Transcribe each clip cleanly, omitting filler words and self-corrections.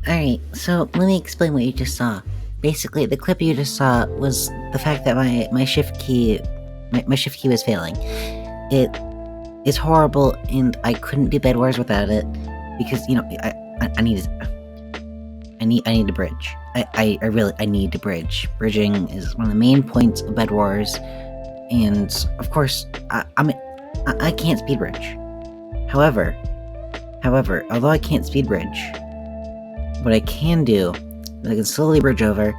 Alright, so let me explain what you just saw. Basically, the clip you just saw was the fact that my shift key was failing. It is horrible, and I couldn't do bedwars without it because I need to bridge. I really need to bridge. Bridging is one of the main points of bedwars, and of course I can't speed bridge. However, although I can't speed bridge, what I can do is I can slowly bridge over,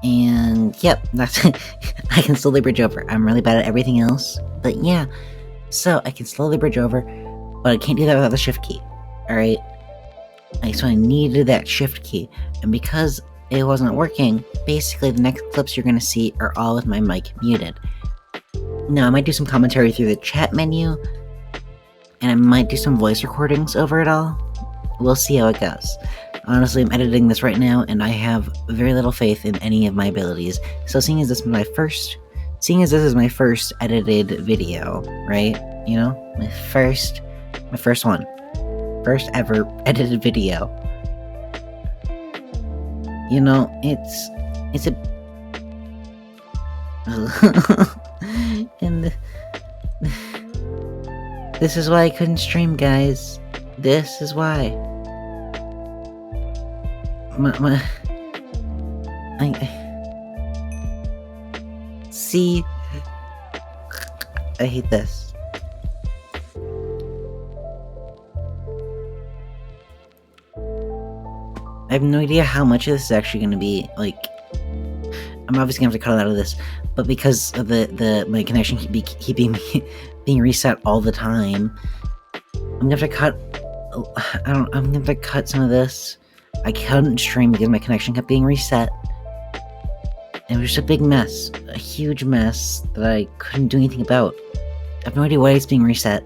and yep, that's I can slowly bridge over. I'm really bad at everything else, but yeah, so I can slowly bridge over, but I can't do that without the shift key. Alright? So I needed that shift key, and because it wasn't working, basically the next clips you're gonna see are all with my mic muted. Now, I might do some commentary through the chat menu, and I might do some voice recordings over it all. We'll see how it goes. Honestly, I'm editing this right now, and I have very little faith in any of my abilities. So seeing as this is my first edited video, right? You know, my first one. First ever edited video. You know, it's a and this is why I couldn't stream, guys. This is why. See, I hate this. I have no idea how much of this is actually going to be, like, I'm obviously going to have to cut out of this, but because of my connection keeping being reset all the time, I'm going to have to cut, I'm going to have to cut some of this. I couldn't stream because my connection kept being reset. And it was just a big mess. A huge mess that I couldn't do anything about. I have no idea why it's being reset.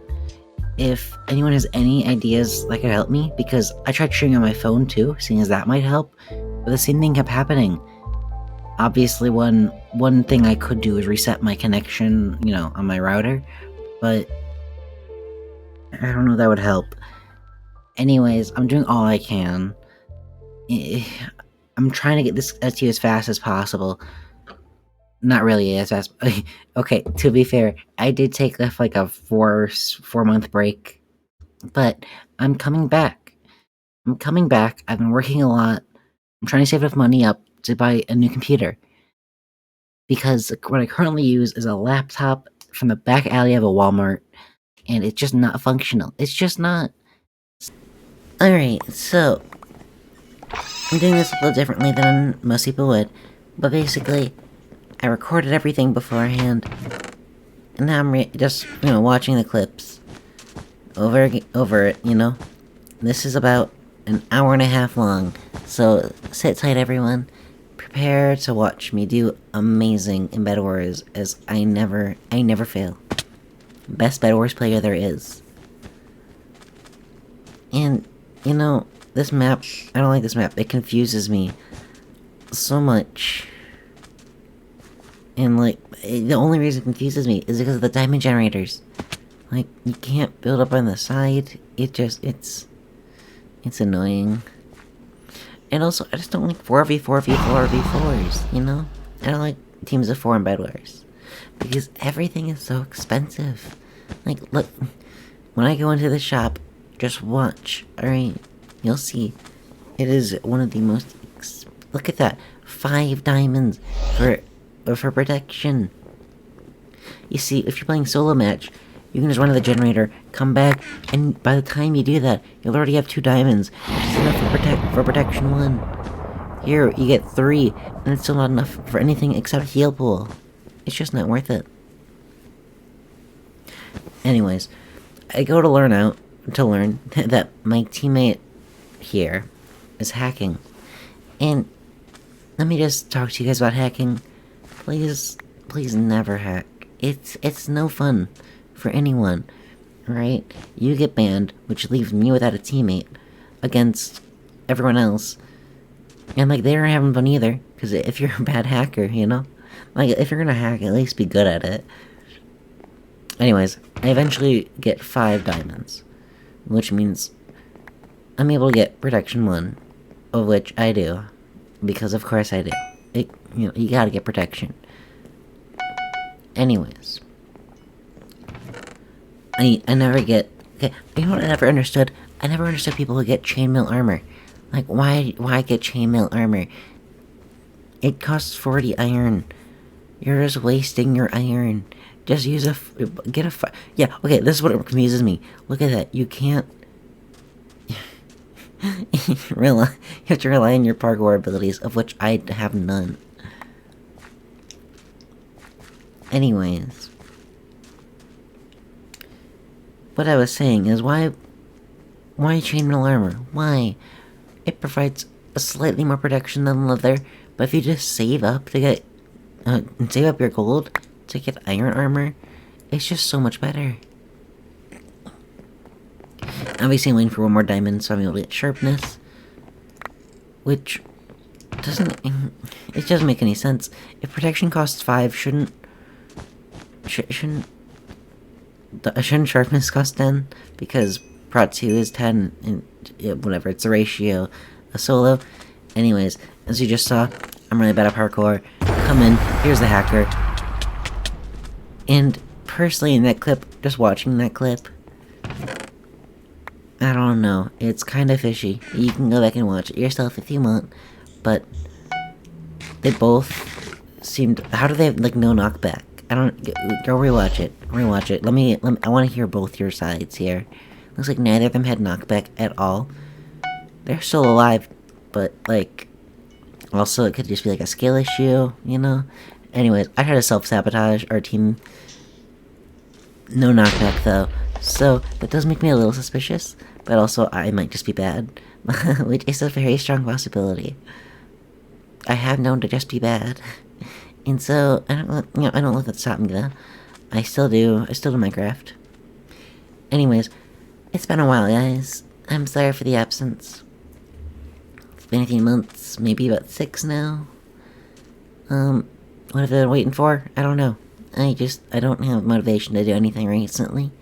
If anyone has any ideas that could help me, because I tried streaming on my phone too, seeing as that might help, but the same thing kept happening. Obviously, one thing I could do is reset my connection, on my router, but I don't know if that would help. Anyways, I'm doing all I can. I'm trying to get this to you as fast as possible. Not really as fast. Okay, to be fair, I did take like a 4-month break, but I'm coming back. I've been working a lot. I'm trying to save enough money up to buy a new computer, because what I currently use is a laptop from the back alley of a Walmart, and it's just not functional. It's just not. Alright, so I'm doing this a little differently than most people would, but basically, I recorded everything beforehand, and now I'm just, watching the clips over it, This is about an hour and a half long, so sit tight, everyone. Prepare to watch me do amazing in Bed Wars, as I never fail. Best Bed Wars player there is. And, this map, I don't like this map. It confuses me so much. And, the only reason it confuses me is because of the diamond generators. You can't build up on the side. It's annoying. And also, I just don't like 4v4v4v4s, I don't like teams of 4 in Bed Wars, because everything is so expensive. Look, when I go into the shop, just watch, alright? You'll see. It is one of the most... Look at that. 5 diamonds for protection. You see, if you're playing solo match, you can just run to the generator, come back, and by the time you do that, you'll already have 2 diamonds, which is enough for protection 1. Here, you get 3, and it's still not enough for anything except heal pool. It's just not worth it. Anyways, I go to learn that my teammate here is hacking. And let me just talk to you guys about hacking. Please never hack. It's no fun for anyone, right? You get banned, which leaves me without a teammate against everyone else. And they aren't having fun either, because if you're a bad hacker, if you're gonna hack, at least be good at it. Anyways, I eventually get 5 diamonds, which means I'm able to get protection 1, of which I do, because of course I do. You gotta get protection. Anyways, I never get. Okay, you know what I never understood? I never understood people who get chainmail armor. Like, why get chainmail armor? It costs 40 iron. You're just wasting your iron. Just use yeah, okay, this is what confuses me. Look at that. You can't... you have to rely on your parkour abilities, of which I have none. Anyways. What I was saying is, why chainmail armor? Why? It provides a slightly more protection than leather, but if you just save up to get... save up your gold to get iron armor, it's just so much better. Obviously, I'm waiting for 1 more diamond, so I'm able to get sharpness. Which doesn't... it doesn't make any sense. If protection costs 5, shouldn't sharpness cost 10? Because Prot 2 is 10, and whatever, it's a ratio. A solo. Anyways, as you just saw, I'm really bad at parkour. Come in, here's the hacker. And personally, in that clip, just watching that clip, I don't know, it's kind of fishy. You can go back and watch it yourself if you want, but they both seemed... how do they have, like, no knockback? Go rewatch it. Rewatch it. I want to hear both your sides here. Looks like neither of them had knockback at all. They're still alive, but, like, also it could just be, like, a skill issue, you know? Anyways, I tried to self-sabotage our team. No knockback, though. So, that does make me a little suspicious, but also I might just be bad. Which is a very strong possibility. I have known to just be bad. And so, I don't let that stop me, though. I still do Minecraft. Anyways, it's been a while, guys. I'm sorry for the absence. It's been a few months, maybe about 6 now. What have I been waiting for? I don't know. I don't have motivation to do anything recently.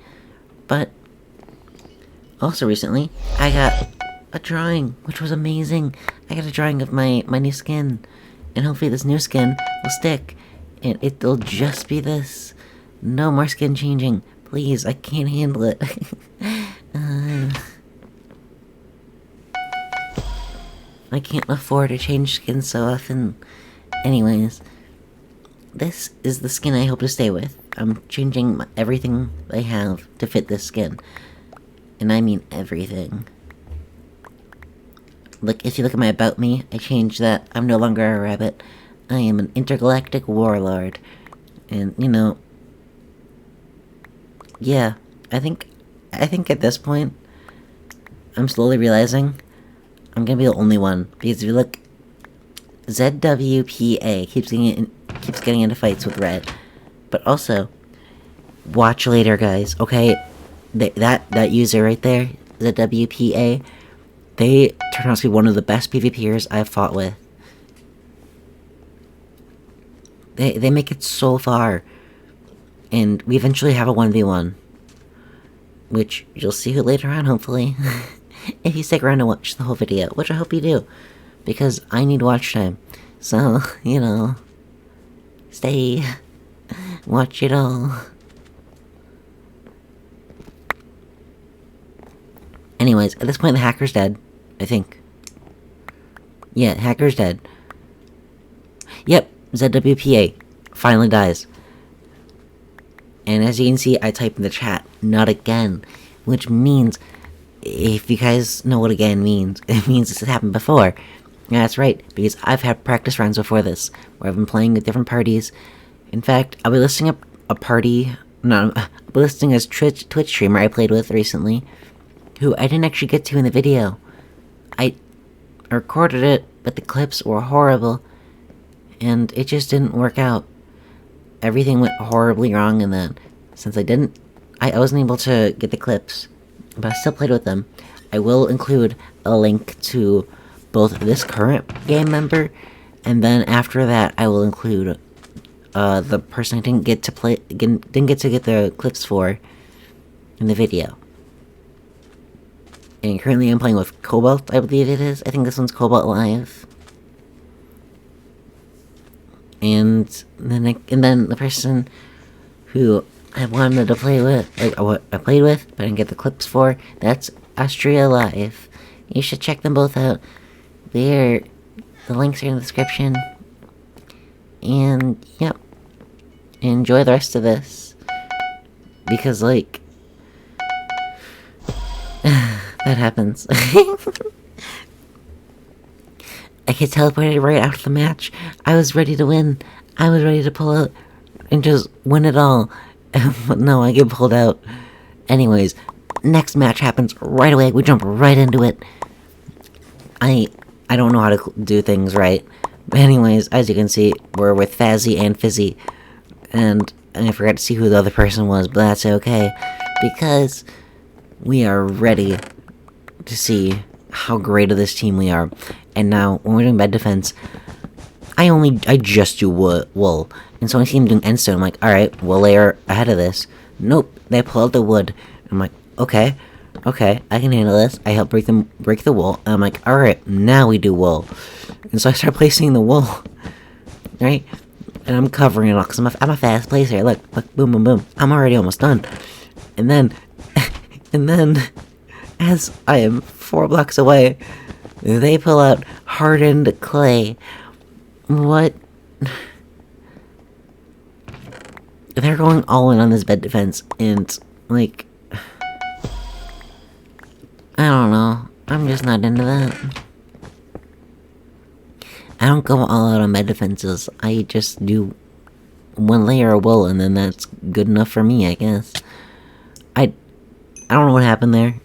But, also recently, I got a drawing, which was amazing. I got a drawing of my new skin. And hopefully this new skin will stick. And it'll just be this. No more skin changing. Please, I can't handle it. I can't afford to change skin so often. Anyways, this is the skin I hope to stay with. I'm changing everything I have to fit this skin. And I mean everything. Look, if you look at my About Me, I changed that. I'm no longer a rabbit. I am an intergalactic warlord. And, you know... yeah, I think at this point, I'm slowly realizing I'm gonna be the only one. Because if you look, ZWPA keeps getting into fights with Red. But also, watch later, guys, okay? That user right there, ZWPA, they turn out to be one of the best PvPers I've fought with. They make it so far. And we eventually have a 1v1. Which you'll see later on, hopefully. If you stick around to watch the whole video, which I hope you do. Because I need watch time. So, you know, stay. Watch it all. Anyways, at this point the hacker's dead. I think. Yeah, hacker's dead. Yep, ZWPA finally dies. And as you can see, I type in the chat, not again. Which means, if you guys know what again means, it means this has happened before. Yeah, that's right, because I've had practice runs before this, where I've been playing with different parties. In fact, I'll be listing up a party, no, I'll be listing as Twitch streamer I played with recently, who I didn't actually get to in the video. I recorded it, but the clips were horrible, and it just didn't work out. Everything went horribly wrong, and then, since I wasn't able to get the clips, but I still played with them. I will include a link to both this current game member, and then after that I will include the person I didn't get to get the clips for in the video. And currently I'm playing with Cobalt, I believe it is. I think this one's Cobalt Live. And then the person who I wanted to play with, like what I played with, but I didn't get the clips for, that's Austria Live. You should check them both out. The links are in the description. And, yep. Enjoy the rest of this. Because, like... that happens. I get teleported right out of the match. I was ready to win. I was ready to pull out and just win it all. But no, I get pulled out. Anyways, next match happens right away. We jump right into it. I don't know how to do things right. But anyways, as you can see, we're with Fazzy and Fizzy. And I forgot to see who the other person was, but that's okay. Because we are ready to see how great of this team we are. And now, when we're doing bed defense, I just do wool. And so I see them doing endstone, I'm like, alright, we'll layer ahead of this. Nope, they pull out the wood. I'm like, okay, I can handle this. I help break the wool. And I'm like, alright, now we do wool. And so I start placing the wool, right? And I'm covering it all, because I'm a fast placer. Look, boom, boom, boom. I'm already almost done. And then, as I am 4 blocks away, they pull out hardened clay. What? They're going all in on this bed defense, and, like... I don't know. I'm just not into that. I don't go all out on bed defenses. I just do 1 layer of wool, and then that's good enough for me, I guess. I don't know what happened there.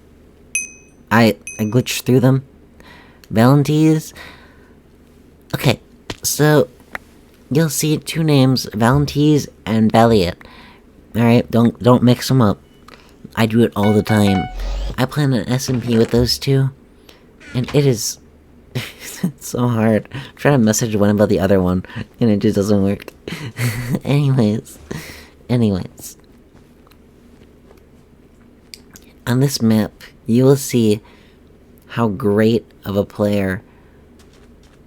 I glitched through them. Valentines. Okay, so you'll see 2 names, Valentines and Valiant. Alright, don't mix them up. I do it all the time. I play on an SMP with those 2, and it is it's so hard. I'm trying to message one about the other one, and it just doesn't work. Anyways. On this map, you will see how great of a player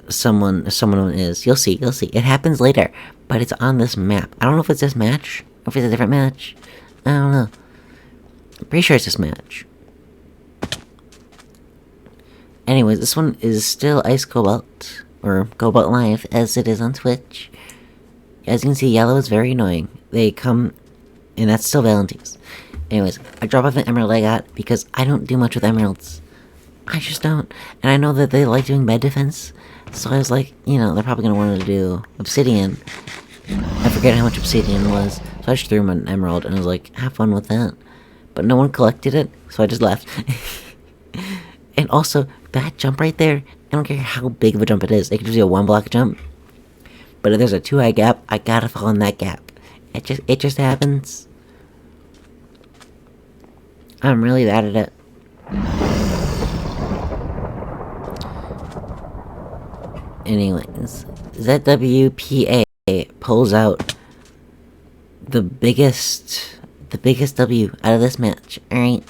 someone is. You'll see. It happens later, but it's on this map. I don't know if it's this match, or if it's a different match. I don't know. I'm pretty sure it's this match. Anyways, this one is still Ice Cobalt, or Cobalt Live, as it is on Twitch. As you can see, yellow is very annoying. They come, and that's still Valentine's. Anyways, I drop off an emerald I got, because I don't do much with emeralds. I just don't. And I know that they like doing bed defense, so I was like, you know, they're probably gonna want to do obsidian. I forget how much obsidian was, so I just threw them an emerald, and I was like, have fun with that. But no one collected it, so I just left. And also, that jump right there, I don't care how big of a jump it is. It could just be a 1-block jump. But if there's a 2-high gap, I gotta fall in that gap. It just happens. I'm really bad at it. Anyways, ZWPA pulls out the biggest W out of this match, alright?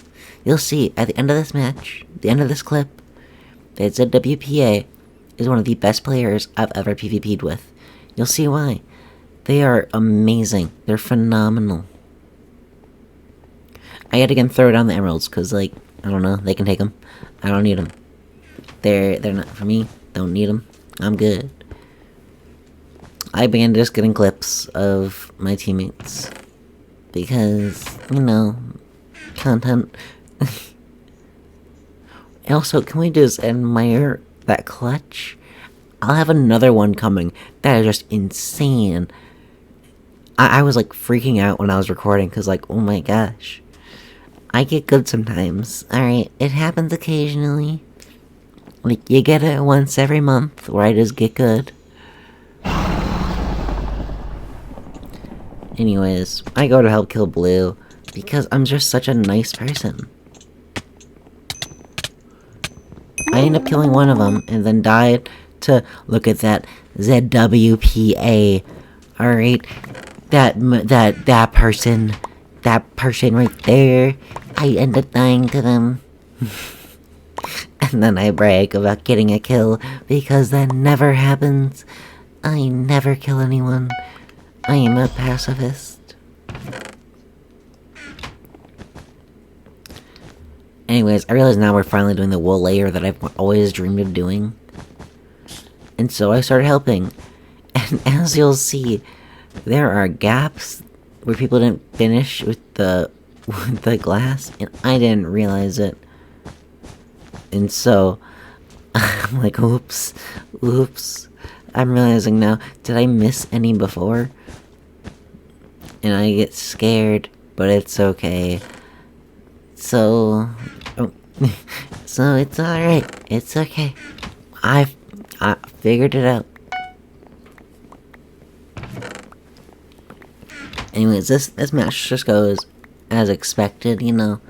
You'll see, at the end of this match, the end of this clip, that ZWPA is one of the best players I've ever PvP'd with. You'll see why. They are amazing. They're phenomenal. I had to again throw down the emeralds, because, like, I don't know, they can take them. I don't need them. They're not for me. Don't need them. I'm good. I began just getting clips of my teammates. Because, you know, content. Also, can we just admire that clutch? I'll have another one coming. That is just insane. I was like freaking out when I was recording, because like, oh my gosh. I get good sometimes. Alright, it happens occasionally. Like, you get it once every month where I just get good. Anyways, I go to help kill Blue because I'm just such a nice person. I end up killing one of them and then died to look at that ZWPA. Alright, that person right there, I end up dying to them. And then I brag about getting a kill, because that never happens. I never kill anyone. I am a pacifist. Anyways, I realize now we're finally doing the wool layer that I've always dreamed of doing. And so I started helping. And as you'll see, there are gaps where people didn't finish with the glass, and I didn't realize it. And so, I'm like, oops. I'm realizing now, did I miss any before? And I get scared, but it's okay. So, so it's alright. It's okay. I figured it out. Anyways, this match just goes as expected, you know.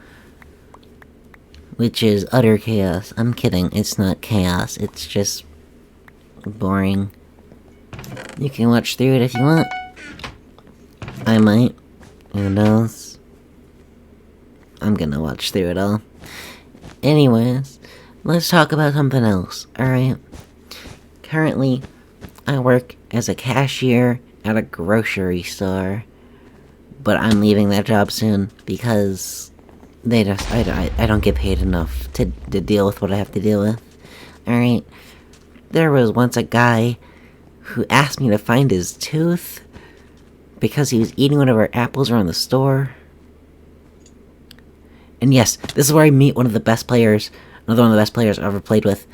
Which is utter chaos. I'm kidding, it's not chaos, it's just boring. You can watch through it if you want. I might. Who knows? I'm gonna watch through it all. Anyways, let's talk about something else, alright? Currently, I work as a cashier at a grocery store. But I'm leaving that job soon because they just I don't get paid enough to deal with what I have to deal with. Alright. There was once a guy who asked me to find his tooth because he was eating one of our apples around the store. And yes, this is where I meet one of the best players, another one of the best players I've ever played with.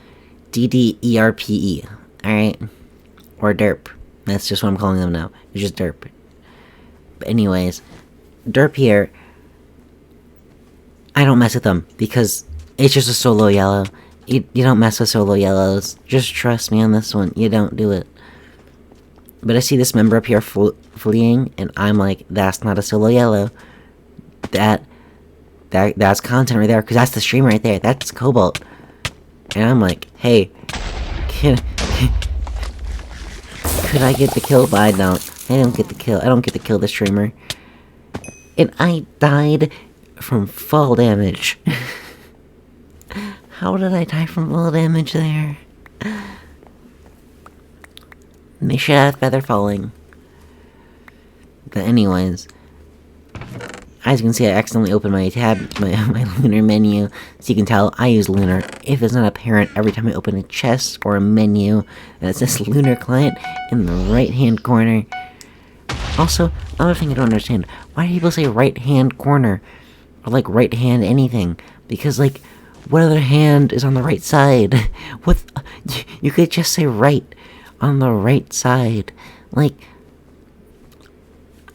DDERPE. Alright? Or Derp. That's just what I'm calling them now. It's just Derp. But anyways, Derp here, I don't mess with them because it's just a solo yellow. You don't mess with solo yellows. Just trust me on this one. You don't do it. But I see this member up here fleeing, and I'm like, that's not a solo yellow. That's content right there, because that's the stream right there. That's Cobalt. And I'm like, hey, could I get the kill? But I don't. I don't get the kill. I don't get to kill the streamer. And I died from fall damage. How did I die from fall damage there? They should have feather falling. But anyways, as you can see, I accidentally opened my tab, my Lunar menu, so you can tell I use Lunar. If it's not apparent every time I open a chest or a menu, that says Lunar client in the right-hand corner. Also, another thing I don't understand, why do people say right-hand corner? Or, like, right-hand anything? Because, like, what other hand is on the right side? What? You could just say right on the right side. Like,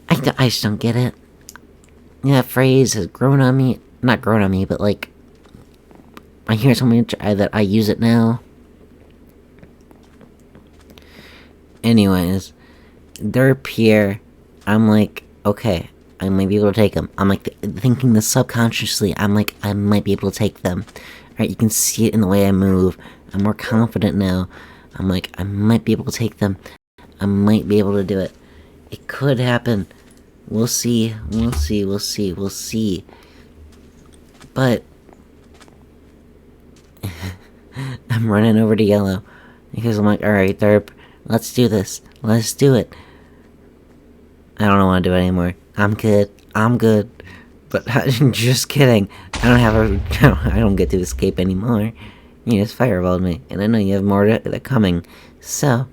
I just don't get it. That phrase has grown on me. Not grown on me, but, like, I hear so much that I use it now. Anyways, they're here. I'm like, okay, I might be able to take them. I'm like, thinking this subconsciously, I'm like, I might be able to take them. Alright, you can see it in the way I move. I'm more confident now. I'm like, I might be able to take them. I might be able to do it. It could happen. We'll see. We'll see. But I'm running over to yellow. Because I'm like, alright, Derp, let's do this. Let's do it. I don't want to do it anymore. I'm good. But just kidding. I don't get to escape anymore. You just fireballed me, and I know you have more coming. So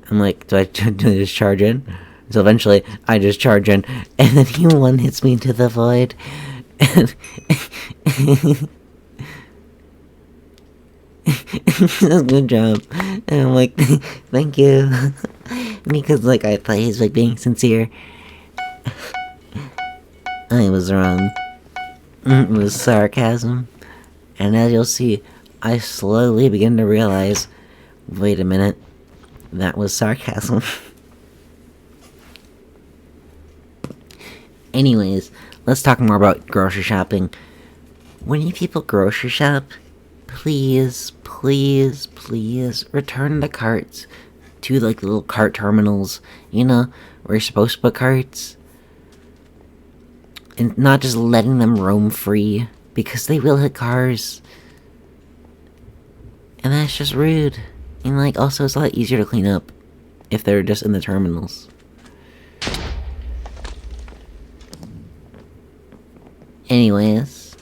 I'm like, do I just charge in? So eventually, I just charge in, and then he one hits me into the void. And good job. And I'm like, thank you. Because, like, I thought he was, like, being sincere. I was wrong. It was sarcasm. And as you'll see, I slowly begin to realize, wait a minute, that was sarcasm. Anyways, let's talk more about grocery shopping. When you people grocery shop, please return the carts to like the little cart terminals, you know, where you're supposed to put carts, and not just letting them roam free, because they will hit cars. And that's just rude. And like, also it's a lot easier to clean up if they're just in the terminals. Anyways,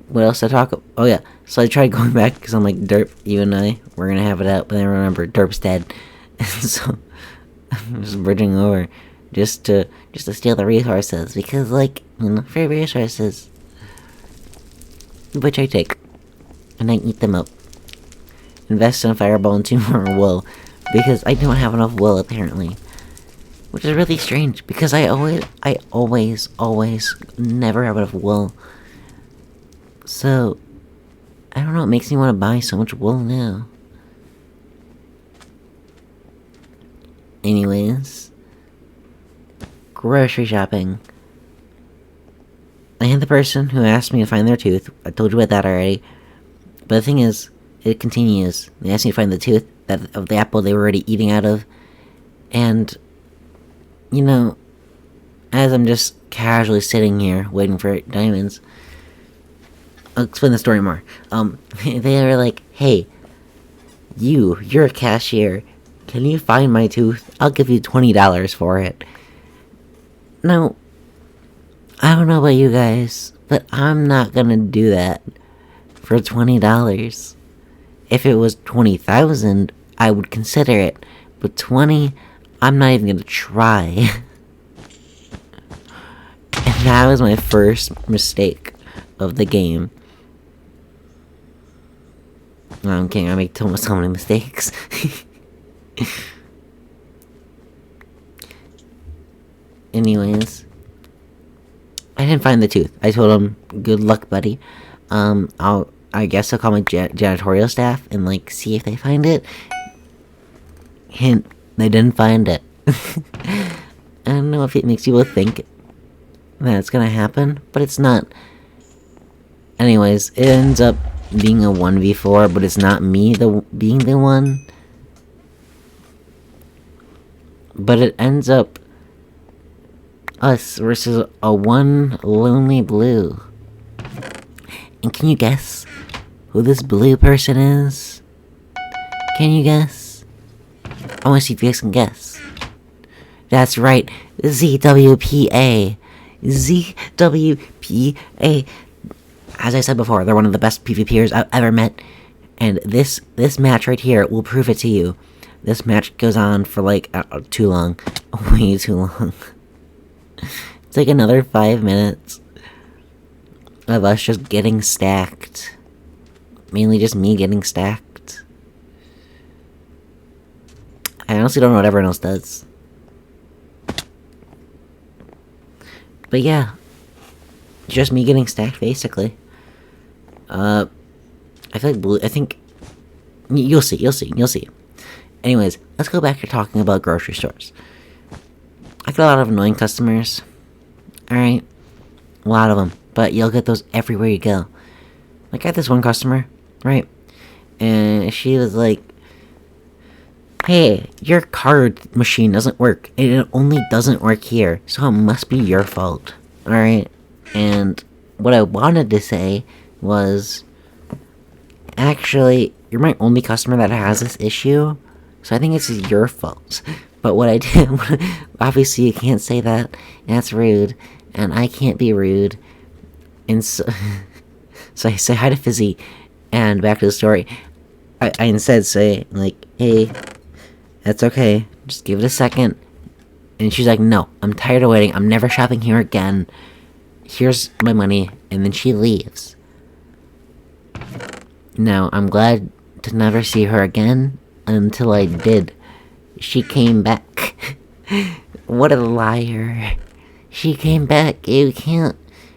what else to talk about? Oh yeah, so I tried going back because I'm like, Derp, you and I, we're gonna have it out, but then I remember Derp's dead. And so I'm just bridging over just to steal the resources, because like, you know, free resources, which I take and I eat them up. Invest in a fireball and 2 more wool, because I don't have enough wool apparently. Which is really strange, because I always never have enough wool. So, I don't know, it makes me want to buy so much wool now. Anyways, grocery shopping. I had the person who asked me to find their tooth. I told you about that already. But the thing is, it continues. They asked me to find the tooth of the apple they were already eating out of. And, you know, as I'm just casually sitting here waiting for diamonds, I'll explain the story more. They were like, hey, you're a cashier. Can you find my tooth? I'll give you $20 for it. Now, I don't know about you guys, but I'm not gonna do that for $20. If it was 20,000, I would consider it. But 20, I'm not even gonna try. And that was my first mistake of the game. No, I'm kidding, I make so many mistakes. Anyways, I didn't find the tooth. I told him, good luck, buddy. I guess I'll call my janitorial staff and, like, see if they find it. Hint, they didn't find it. I don't know if it makes people think that it's gonna happen, but it's not. Anyways, it ends up being a 1v4, but it's not me being the one. But it ends up us versus a one lonely blue. And can you guess who this blue person is? Can you guess? I want to see if you guys can guess. That's right, ZWPA. ZWPA. As I said before, they're one of the best PvPers I've ever met. And this match right here will prove it to you. This match goes on for like too long. Way too long. It's like another 5 minutes of us just getting stacked. Mainly just me getting stacked. I honestly don't know what everyone else does. But yeah. Just me getting stacked, basically. I feel like blue... I think... You'll see. Anyways, let's go back to talking about grocery stores. I get a lot of annoying customers. Alright. A lot of them. But you'll get those everywhere you go. Like, I had this one customer, right? And she was like, hey, your card machine doesn't work. It only doesn't work here. So it must be your fault. Alright? And what I wanted to say was, actually, you're my only customer that has this issue. So I think it's your fault. But what I did, obviously you can't say that. That's rude. And I can't be rude. And so, so I say hi to Fizzy. And back to the story. I instead say, like, hey, that's okay. Just give it a second. And she's like, no, I'm tired of waiting. I'm never shopping here again. Here's my money. And then she leaves. Now, I'm glad to never see her again. Until I did. She came back. What a liar. She came back. You can't.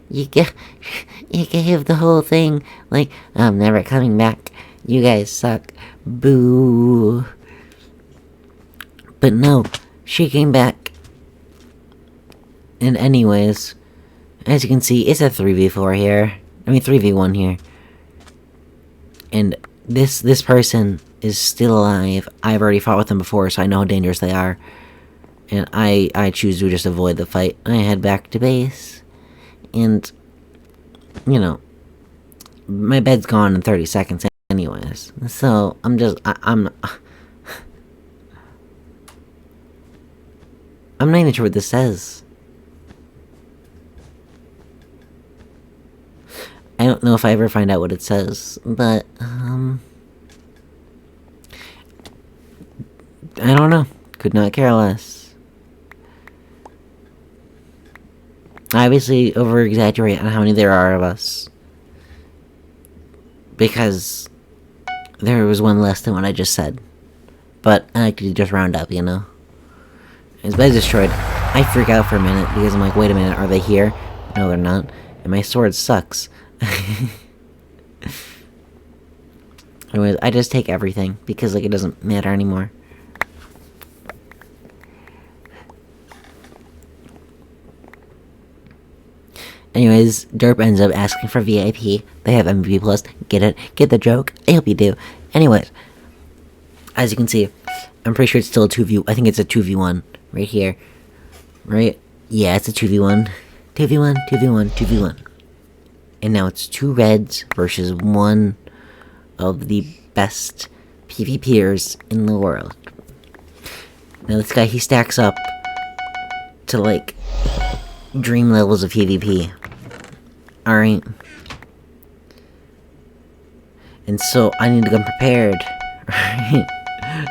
You gave the whole thing. Like, I'm never coming back. You guys suck. Boo. But no. She came back. And anyways. As you can see, it's a 3v4 here. I mean, 3v1 here. And this person is still alive. I've already fought with them before, so I know how dangerous they are. And I choose to just avoid the fight. I head back to base. And, you know, my bed's gone in 30 seconds anyways. So, I'm not even sure what this says. I don't know if I ever find out what it says, but, I don't know. Could not care less. I obviously over-exaggerate on how many there are of us. Because there was one less than what I just said. But I like to just round up, you know? His bed's destroyed. I freak out for a minute because I'm like, wait a minute, are they here? No, they're not. And my sword sucks. Anyways, I just take everything because, like, it doesn't matter anymore. Anyways, Derp ends up asking for VIP. They have MVP plus. Get it? Get the joke? I hope you do. Anyways, as you can see, I'm pretty sure it's still a 2v. I think it's a 2v1 right here. Right? Yeah, it's a 2v1. 2v1, 2v1, 2v1. And now it's 2 reds versus 1 of the best PvPers in the world. Now this guy, he stacks up to, like, dream levels of PvP. Alright. And so, I need to come prepared. Right?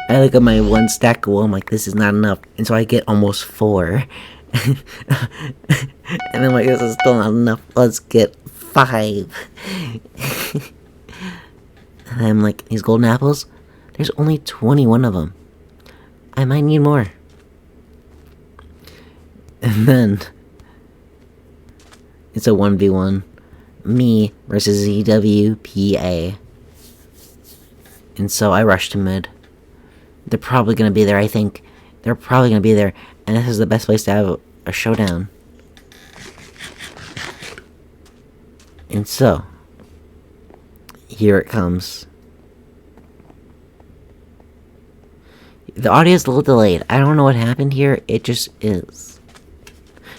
I look at my 1 stack goal, I'm like, this is not enough. And so I get almost 4. And I'm like, this is still not enough. Let's get 5. And I'm like, these golden apples? There's only 21 of them. I might need more. And then it's a 1v1. Me versus ZWPA. And so I rush to mid. They're probably gonna be there, I think. They're probably gonna be there. And this is the best place to have a showdown. And so, here it comes. The audio is a little delayed. I don't know what happened here. It just is.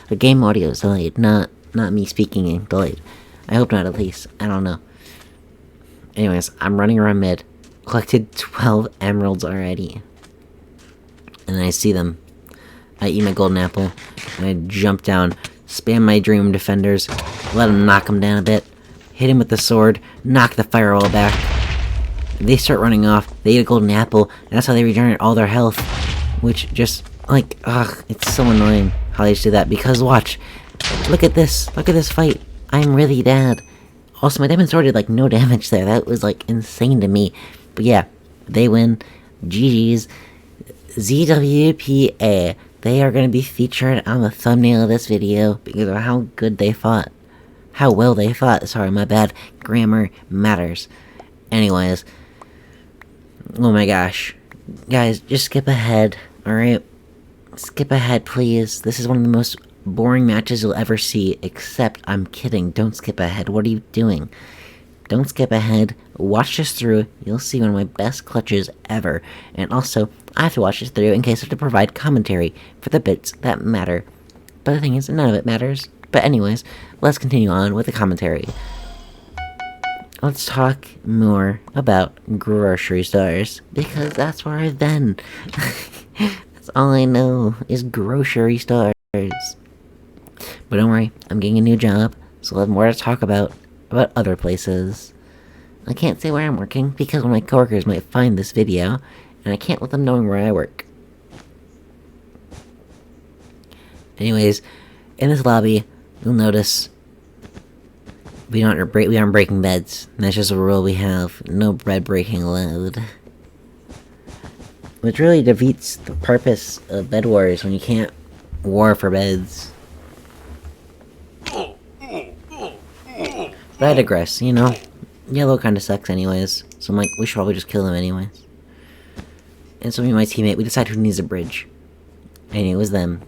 The game audio is delayed, not me speaking delayed. I hope not, at least. I don't know. Anyways, I'm running around mid. Collected 12 emeralds already. And I see them. I eat my golden apple. And I jump down. Spam my dream defenders. Let them knock them down a bit. Hit him with the sword. Knock the firewall back. They start running off. They eat a golden apple. And that's how they regenerate all their health. Which just, like, ugh, it's so annoying how they just do that. Because watch. Look at this. Look at this fight. I'm really dead. Also, my diamond sword did, like, no damage there. That was, like, insane to me. But yeah, they win. GG's. ZWPA. They are going to be featured on the thumbnail of this video because of how good they fought. How well they fought. Sorry, my bad. Grammar matters. Anyways. Oh my gosh. Guys, just skip ahead, alright? Skip ahead, please. This is one of the most boring matches you'll ever see, except I'm kidding. Don't skip ahead. What are you doing? Don't skip ahead. Watch this through. You'll see one of my best clutches ever. And also, I have to watch this through in case I have to provide commentary for the bits that matter. But the thing is, none of it matters. But anyways, let's continue on with the commentary. Let's talk more about grocery stores, because that's where I've been. That's all I know, is grocery stores. But don't worry, I'm getting a new job, so I'll have more to talk about other places. I can't say where I'm working, because one of my coworkers might find this video, and I can't let them know where I work. Anyways, in this lobby, you'll notice we aren't breaking beds. That's just a rule we have. No bed breaking allowed. Which really defeats the purpose of Bed Wars when you can't war for beds. But I digress, you know. Yellow kinda sucks anyways. So I'm like, we should probably just kill them anyways. And so me and my teammate, we decide who needs a bridge. And it was them.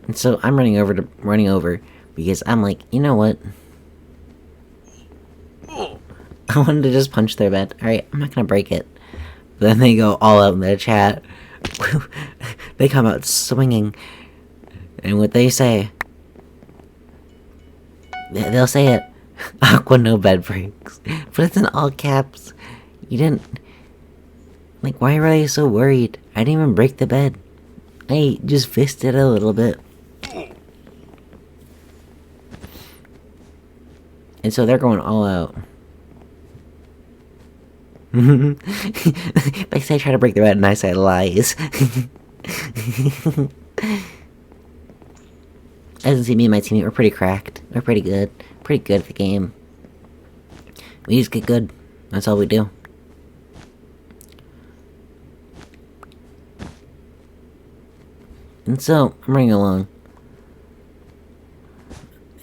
And so I'm running over because I'm like, you know what? I wanted to just punch their bed. Alright, I'm not gonna break it. But then they go all out in their chat. They come out swinging. And what they say... They'll say it. Aqua, no bed breaks. But it's in all caps. You didn't... Like, why were they so worried? I didn't even break the bed. I just fisted it a little bit. And so they're going all out. They say try to break the bed and I say lies. As you see, me and my teammate, we're pretty cracked. We're pretty good. Pretty good at the game. We just get good. That's all we do. And so, I'm running along.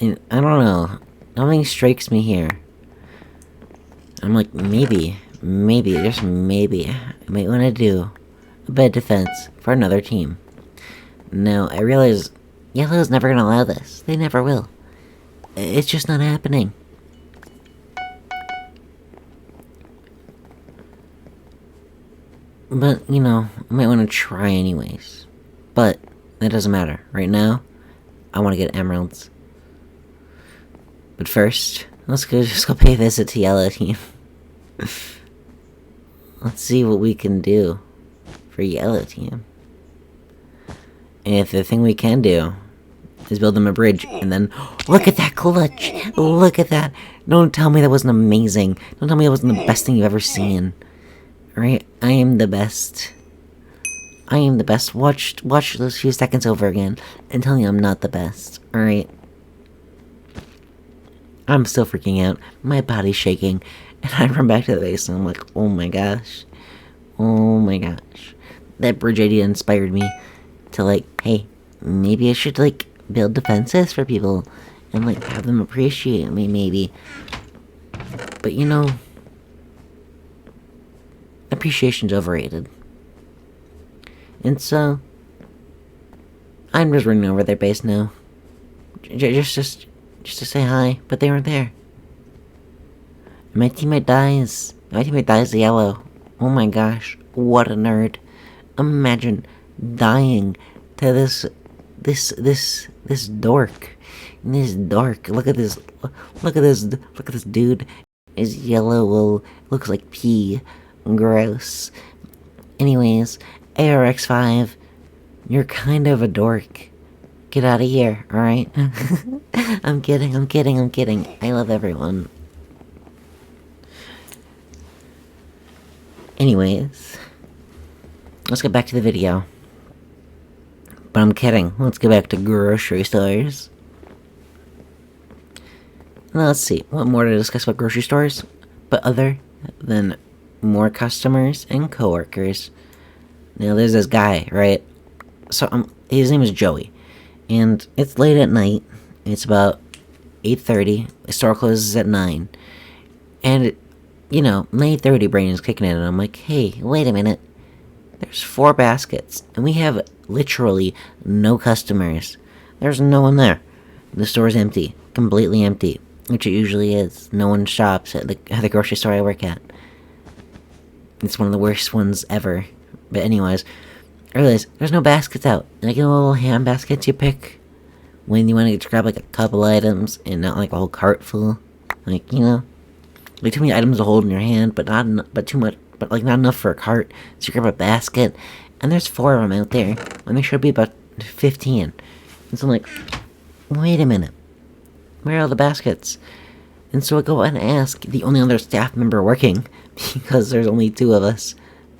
And I don't know. Nothing strikes me here. I'm like, maybe, just maybe, I might want to do a bed defense for another team. Now, I realize Yellow's never gonna allow this. They never will. It's just not happening. But, you know, I might want to try anyways. But, that doesn't matter. Right now, I want to get emeralds. But first, just go pay a visit to Yellow Team. Let's see what we can do for Yellow Team. And if the thing we can do is build them a bridge, and then... Look at that clutch! Look at that! Don't tell me that wasn't amazing. Don't tell me that wasn't the best thing you've ever seen. Alright? I am the best. I am the best. Watch those few seconds over again, and tell me I'm not the best. Alright? I'm still freaking out. My body's shaking. And I run back to the base and I'm like, oh my gosh. Oh my gosh. That bridge idea inspired me to like, hey, maybe I should like build defenses for people and like have them appreciate me maybe. But you know, appreciation's overrated. And so, I'm just running over their base now. Just to say hi, but they weren't there. My teammate dies. My teammate dies to Yellow. Oh my gosh, what a nerd. Imagine dying to this dork. This dork. Look at this dude. His yellow looks like pee. Gross. Anyways, ARX5, you're kind of a dork. Get out of here, alright? I'm kidding. I love everyone. Anyways, let's get back to the video. But I'm kidding. Let's get back to grocery stores. Now let's see. What more to discuss about grocery stores? But other than more customers and coworkers. Now there's this guy, right? So his name is Joey. And it's late at night. It's about 8:30. The store closes at 9. And, you know, my 8:30 brain is kicking in, and I'm like, hey, wait a minute. There's 4 baskets, and we have literally no customers. There's no one there. The store's empty. Completely empty. Which it usually is. No one shops at the grocery store I work at. It's one of the worst ones ever. But anyways, I realize there's no baskets out. Like, you know, little hand baskets you pick when you want to grab, like, a couple items and not, like, a whole cart full. Like, you know, like, too many items to hold in your hand, but too much, but, like, not enough for a cart. So you grab a basket, and there's 4 of them out there, and there should be about 15. And so I'm like, wait a minute. Where are all the baskets? And so I go and ask the only other staff member working, because there's only 2 of us,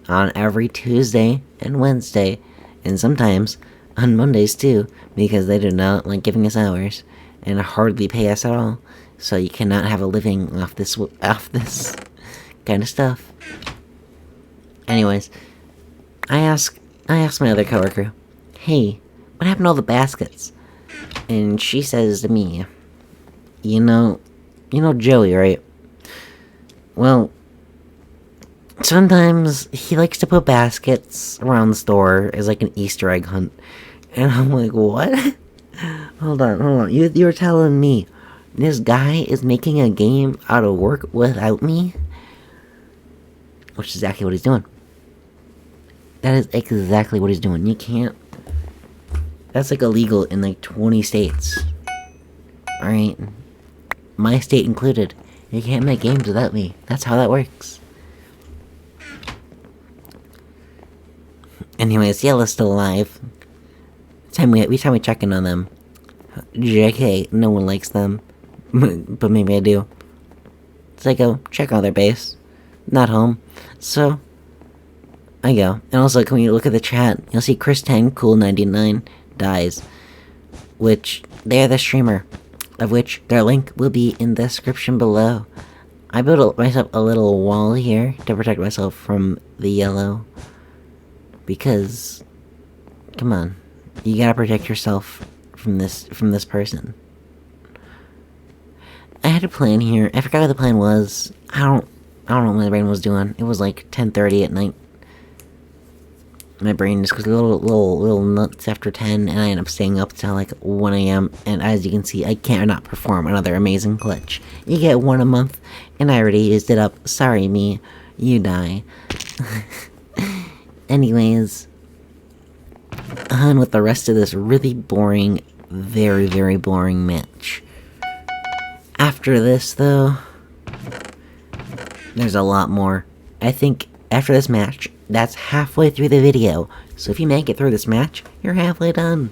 on every Tuesday and Wednesday, and sometimes on Mondays too, because they do not like giving us hours, and hardly pay us at all, so you cannot have a living off this kind of stuff. Anyways, I asked my other coworker, hey, what happened to all the baskets? And she says to me, you know Joey, right? Well, sometimes he likes to put baskets around the store as like an Easter egg hunt. And I'm like, what? Hold on. You were telling me This guy is making a game out of work without me? Which is exactly what he's doing. That is exactly what he's doing. You can't... That's like illegal in like 20 states. Alright? My state included. You can't make games without me. That's how that works. Anyways, Yellow's still alive. Every time we check in on them. JK, no one likes them. But maybe I do. So I go check on their base. Not home. So I go. And also, when you look at the chat, you'll see Chris10 Cool99 dies. Which, they're the streamer. Of which, their link will be in the description below. I built myself a little wall here to protect myself from the yellow. Because, come on. You gotta protect yourself from this person. I had a plan here. I forgot what the plan was. I don't know what my brain was doing. It was like 10:30 at night. My brain just goes a little nuts after 10, and I end up staying up till like 1 a.m. And as you can see, I cannot perform another amazing clutch. You get one a month, and I already used it up. Sorry, me. You die. Anyways, on with the rest of this really boring, very, very boring match. After this, though, there's a lot more. I think after this match, that's halfway through the video. So if you make it through this match, you're halfway done.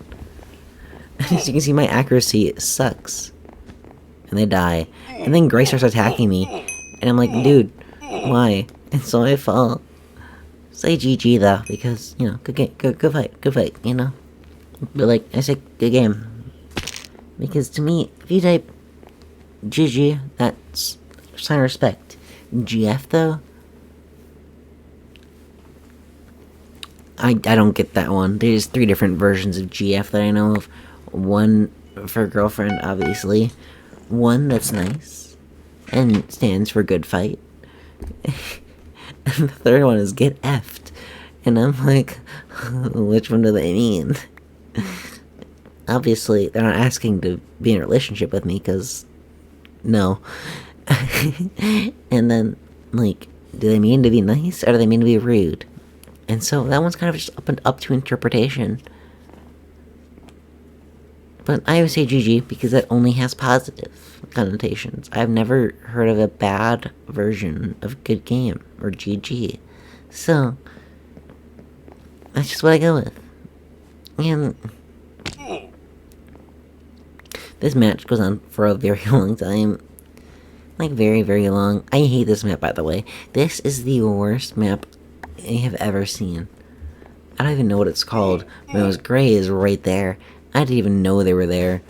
As you can see, my accuracy sucks. And they die. And then Grace starts attacking me. And I'm like, dude, why? And so I fall. Say GG though, because, you know, good fight, you know? But like, I say good game. Because to me, if you type GG, that's sign of respect. GF though? I don't get that one. There's 3 different versions of GF that I know of. One for girlfriend, obviously. One that's nice. And stands for good fight. And the third one is get effed. And I'm like, which one do they mean? Obviously, they're not asking to be in a relationship with me, because... no. And then, like, do they mean to be nice, or do they mean to be rude? And so, that one's kind of just up to interpretation. But I would say GG, because that only has positive connotations. I've never heard of a bad version of good game, or GG. So, that's just what I go with. And this match goes on for a very long time. Like, very, very long. I hate this map, by the way. This is the worst map I have ever seen. I don't even know what it's called. When it was gray is right there. I didn't even know they were there.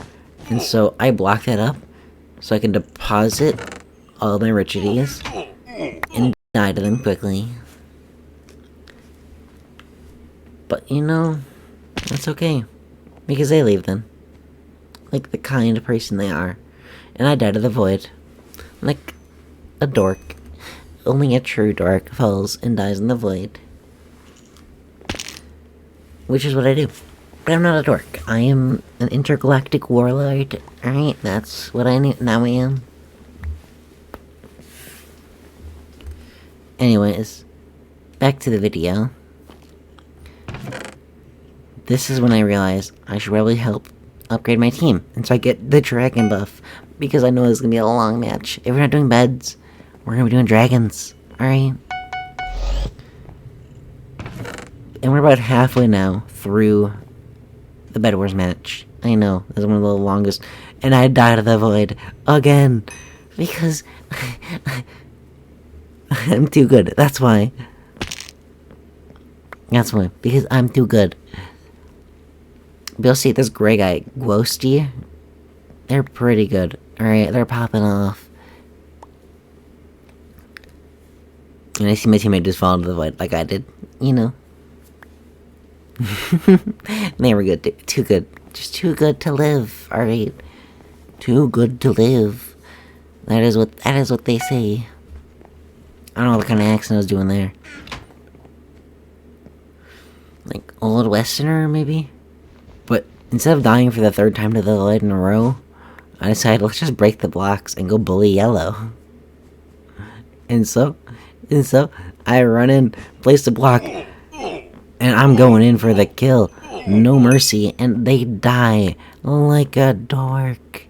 And so I blocked that up so I can deposit all my richities and die to them quickly. But you know, that's okay. Because they leave then. Like the kind of person they are. And I die to the void. Like a dork. Only a true dork falls and dies in the void. Which is what I do. But I'm not a dork. I am an intergalactic warlord. Alright, that's what I now am. Anyways, back to the video. This is when I realized I should probably help upgrade my team. And so I get the dragon buff. Because I know it's gonna be a long match. If we're not doing beds, we're gonna be doing dragons. Alright? And we're about halfway now through the bedwars match. I know, this is one of the longest. And I died of the void again. Because I'm too good. That's why. That's why. Because I'm too good. But you'll see this gray guy, Ghosty. They're pretty good. Alright, they're popping off. And I see my teammate just fall into the void like I did. You know. They were good. Too good. Just too good to live. Alright. Too good to live. That is what they say. I don't know what kind of accent I was doing there. Like, old westerner, maybe? But instead of dying for the 3rd time to the void in a row, I decided, let's just break the blocks and go bully yellow. And so, I run in, place the block, and I'm going in for the kill. No mercy, and they die like a dork.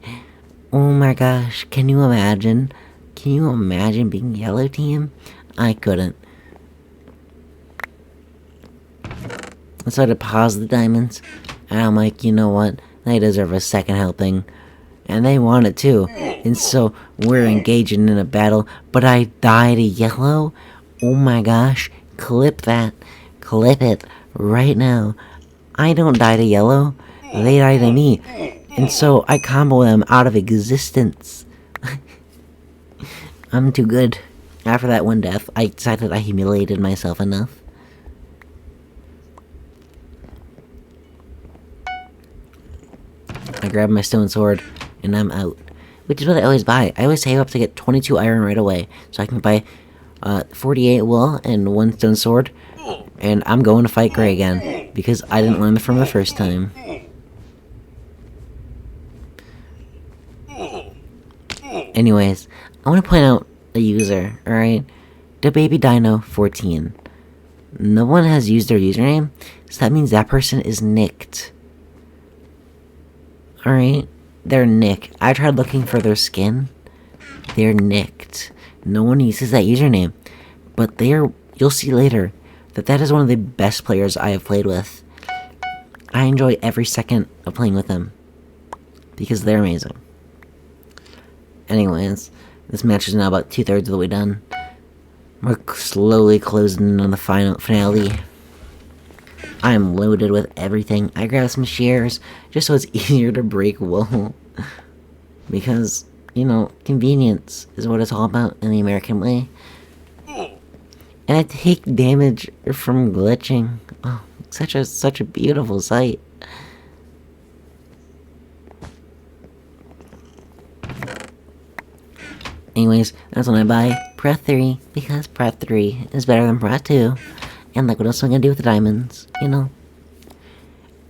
Oh my gosh, can you imagine? Can you imagine being yellow team? I couldn't. So I deposit the diamonds, and I'm like, you know what? They deserve a second helping. And they want it too. And so we're engaging in a battle, but I die to yellow? Oh my gosh, clip that. Clip it right now. I don't die to yellow, they die to me. And so I combo them out of existence. I'm too good. After that one death, I decided I humiliated myself enough. I grab my stone sword, and I'm out. Which is what I always buy. I always save up to get 22 iron right away, so I can buy 48 wool and 1 stone sword, and I'm going to fight Gray again, because I didn't learn it from the first time. Anyways, I want to point out a user, alright? DaBabyDino14. No one has used their username, so that means that person is nicked. Alright? They're nicked. I tried looking for their skin. They're nicked. No one uses that username. But you'll see later that is one of the best players I have played with. I enjoy every second of playing with them. Because they're amazing. Anyways, this match is now about 2/3 of the way done. We're slowly closing in on the finale. I'm loaded with everything. I grabbed some shears, just so it's easier to break wool. Because, you know, convenience is what it's all about in the American way. And I take damage from glitching. Oh, such a beautiful sight. Anyways, that's when I buy Prep 3, because Prep 3 is better than Prep 2. And like, what else am I gonna do with the diamonds, you know?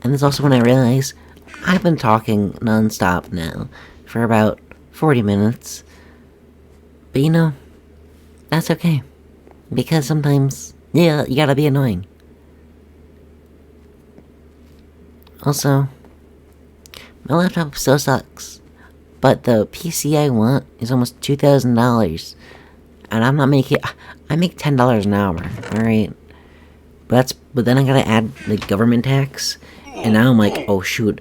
And that's also when I realize I've been talking non-stop now for about 40 minutes. But you know, that's okay. Because sometimes, yeah, you gotta be annoying. Also, my laptop still sucks. But the PC I want is almost $2,000. And I'm not making... I make $10 an hour, alright? But then I gotta add the government tax, and now I'm like, oh shoot,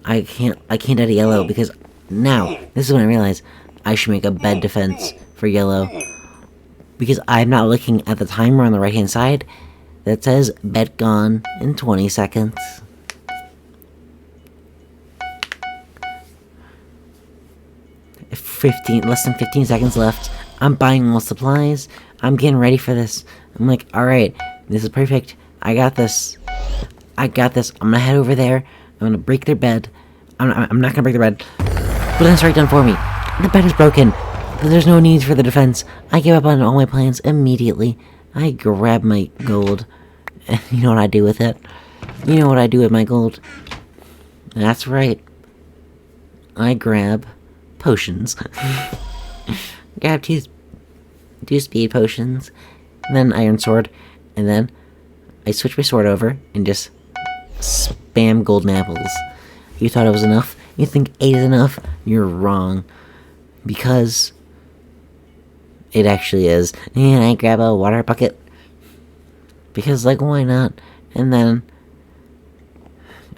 I can't add a yellow, because now, this is when I realize I should make a bed defense for yellow, because I'm not looking at the timer on the right hand side that says bed gone in 20 seconds. Less than 15 seconds left. I'm buying all supplies. I'm getting ready for this. I'm like, alright, this is perfect. I got this. I'm gonna head over there. I'm gonna break their bed. I'm not gonna break their bed. But then it's right done for me. The bed is broken. But there's no need for the defense. I give up on all my plans immediately. I grab my gold. And you know what I do with it? You know what I do with my gold? That's right. I grab potions. Grab two speed potions, and then iron sword, and then I switch my sword over and just spam golden apples. You thought it was enough? You think 8 is enough? You're wrong. Because it actually is. And I grab a water bucket. Because, like, why not? And then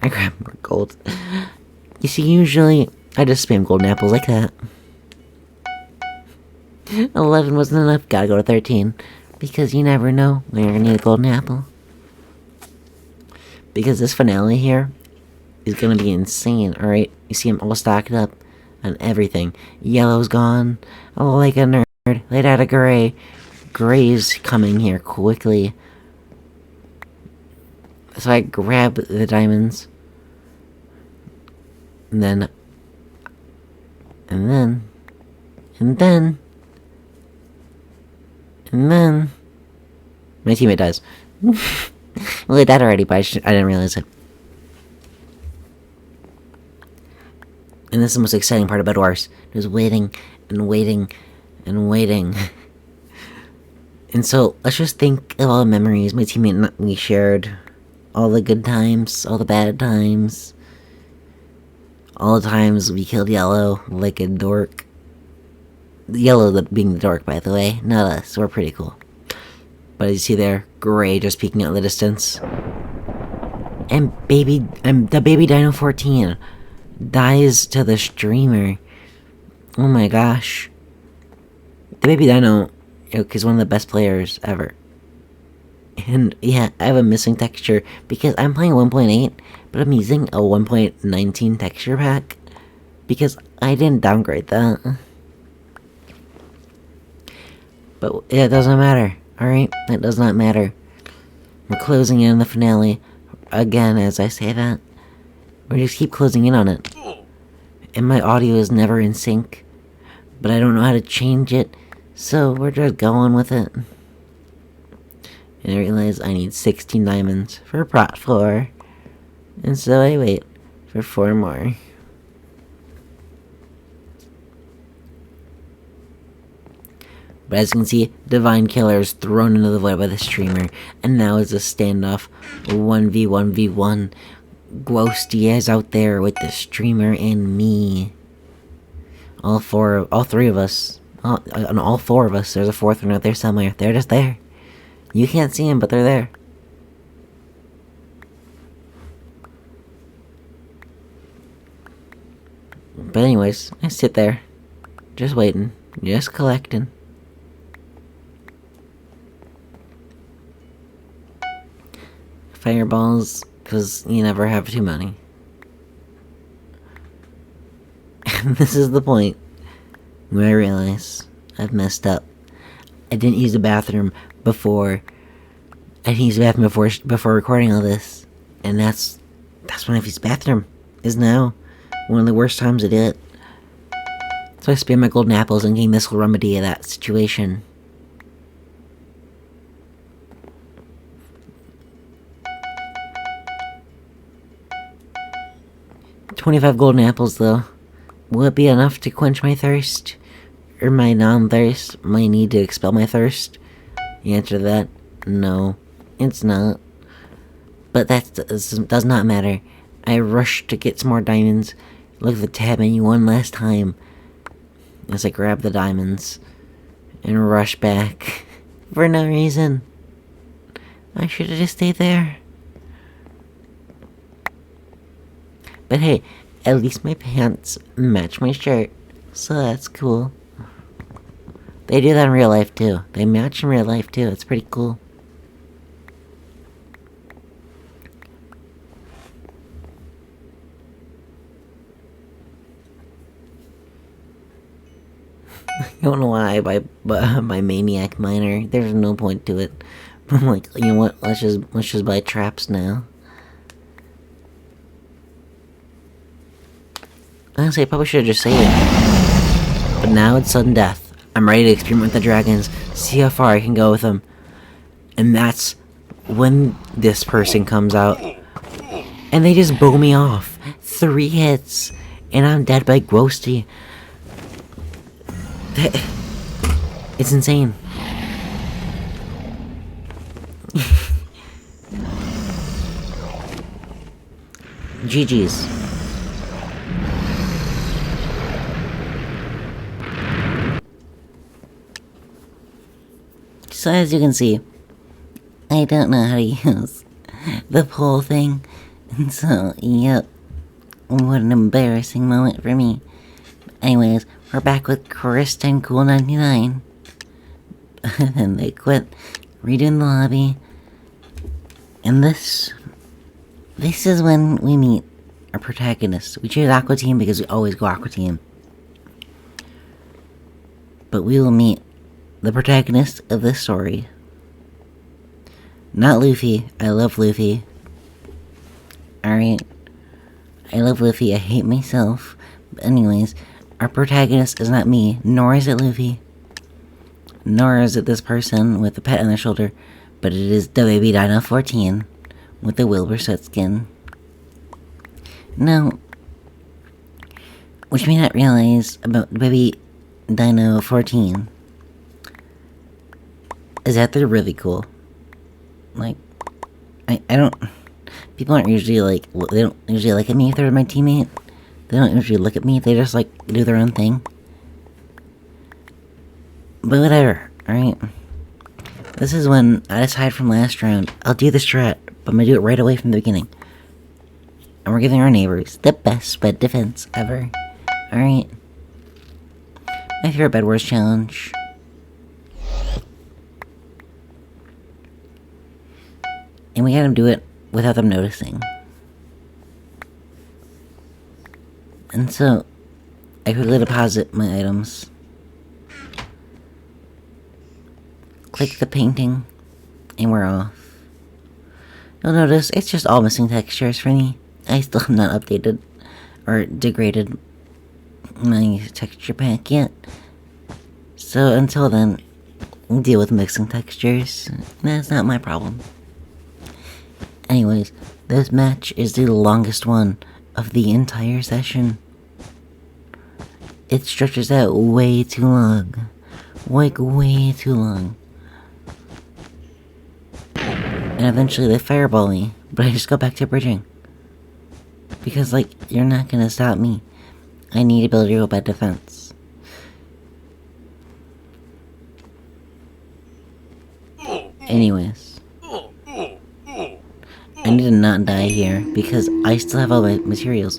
I grab more gold. You see, usually I just spam golden apples like that. 11 wasn't enough, gotta go to 13. Because you never know when you're gonna need a golden apple. Because this finale here is gonna be insane, alright? You see I'm all stocked up on everything. Yellow's gone. Oh, like a nerd. Laid out a gray. Gray's coming here quickly. So I grab the diamonds. And then my teammate dies. Well, it died already, but I didn't realize it. And this is the most exciting part of bedwars. Just waiting and waiting and waiting. And so, let's just think of all the memories my teammate and we shared. All the good times, all the bad times. All the times we killed Yellow like a dork. Yellow being the dork, by the way, not us. We're pretty cool. But as you see there, Gray just peeking out in the distance. And DaBabyDino14 dies to the streamer. Oh my gosh. DaBabyDino is one of the best players ever. And yeah, I have a missing texture because I'm playing 1.8, but I'm using a 1.19 texture pack because I didn't downgrade that. But it doesn't matter, alright? It does not matter. We're closing in on the finale. Again, as I say that, we just keep closing in on it. And my audio is never in sync, but I don't know how to change it, so we're just going with it. And I realize I need 16 diamonds for Prot 4, and so I wait for 4 more. But as you can see, Divine Killer is thrown into the void by the streamer, and now it's a standoff 1v1v1. Ghosty is out there with the streamer and me. All three of us, all 4 of us. There's a 4th one out there somewhere. They're just there. You can't see them, but they're there. But anyways, I sit there, just waiting, just collecting. Fireballs, because you never have too many. And this is the point where I realize I've messed up. I didn't use the bathroom before. I didn't use the bathroom before recording all this. And that's when I've used the bathroom. Is now one of the worst times I did it. So I spam my golden apples and gain this will remedy that situation. $25 golden apples, though. Will it be enough to quench my thirst? Or my non-thirst? My need to expel my thirst? The answer to that, no. It's not. But that does not matter. I rush to get some more diamonds. Look at the tab menu one last time. As I grab the diamonds. And rush back. For no reason. I should have just stayed there. But hey, at least my pants match my shirt, so that's cool. They do that in real life too. They match in real life too. It's pretty cool. I don't know why I buy Maniac Miner. There's no point to it. I'm like, you know what? Let's just buy traps now. Honestly, I probably should have just saved it. But now it's sudden death. I'm ready to experiment with the dragons, see how far I can go with them. And that's when this person comes out. And they just bow me off. 3 hits. And I'm dead by Ghosty. It's insane. GG's. So as you can see, I don't know how to use the pole thing, and so, yep, what an embarrassing moment for me. Anyways, we're back with Kristen Cool 99. And they quit redoing the lobby. And this is when we meet our protagonist. We choose Aqua Team because we always go Aqua Team. But we will meet the protagonist of this story. Not Luffy. I love Luffy. Alright. I love Luffy. I hate myself. But anyways, our protagonist is not me, nor is it Luffy. Nor is it this person with the pet on their shoulder, but it is DaBabyDino14 with the Wilbur Soot skin. Now, Which you may not realize about DaBabyDino14 is that they're really cool. Like, I don't... People aren't usually like... They don't usually look at me if they're my teammate. They don't usually look at me. They just, like, do their own thing. But whatever, alright? This is when I decide from last round, I'll do the strat, but I'm gonna do it right away from the beginning. And we're giving our neighbors the best bed defense ever. Alright? My favorite Bed Wars challenge. And we had them do it without them noticing. And so, I quickly deposit my items. Click the painting, and we're off. You'll notice it's just all missing textures for me. I still have not updated or degraded my texture pack yet. So until then, deal with mixing textures. That's not my problem. Anyways, this match is the longest one of the entire session. It stretches out way too long. Like, way too long. And eventually they fireball me, but I just go back to bridging. Because, like, you're not gonna stop me. I need to build real bed defense. Anyways. I need to not die here, because I still have all my materials.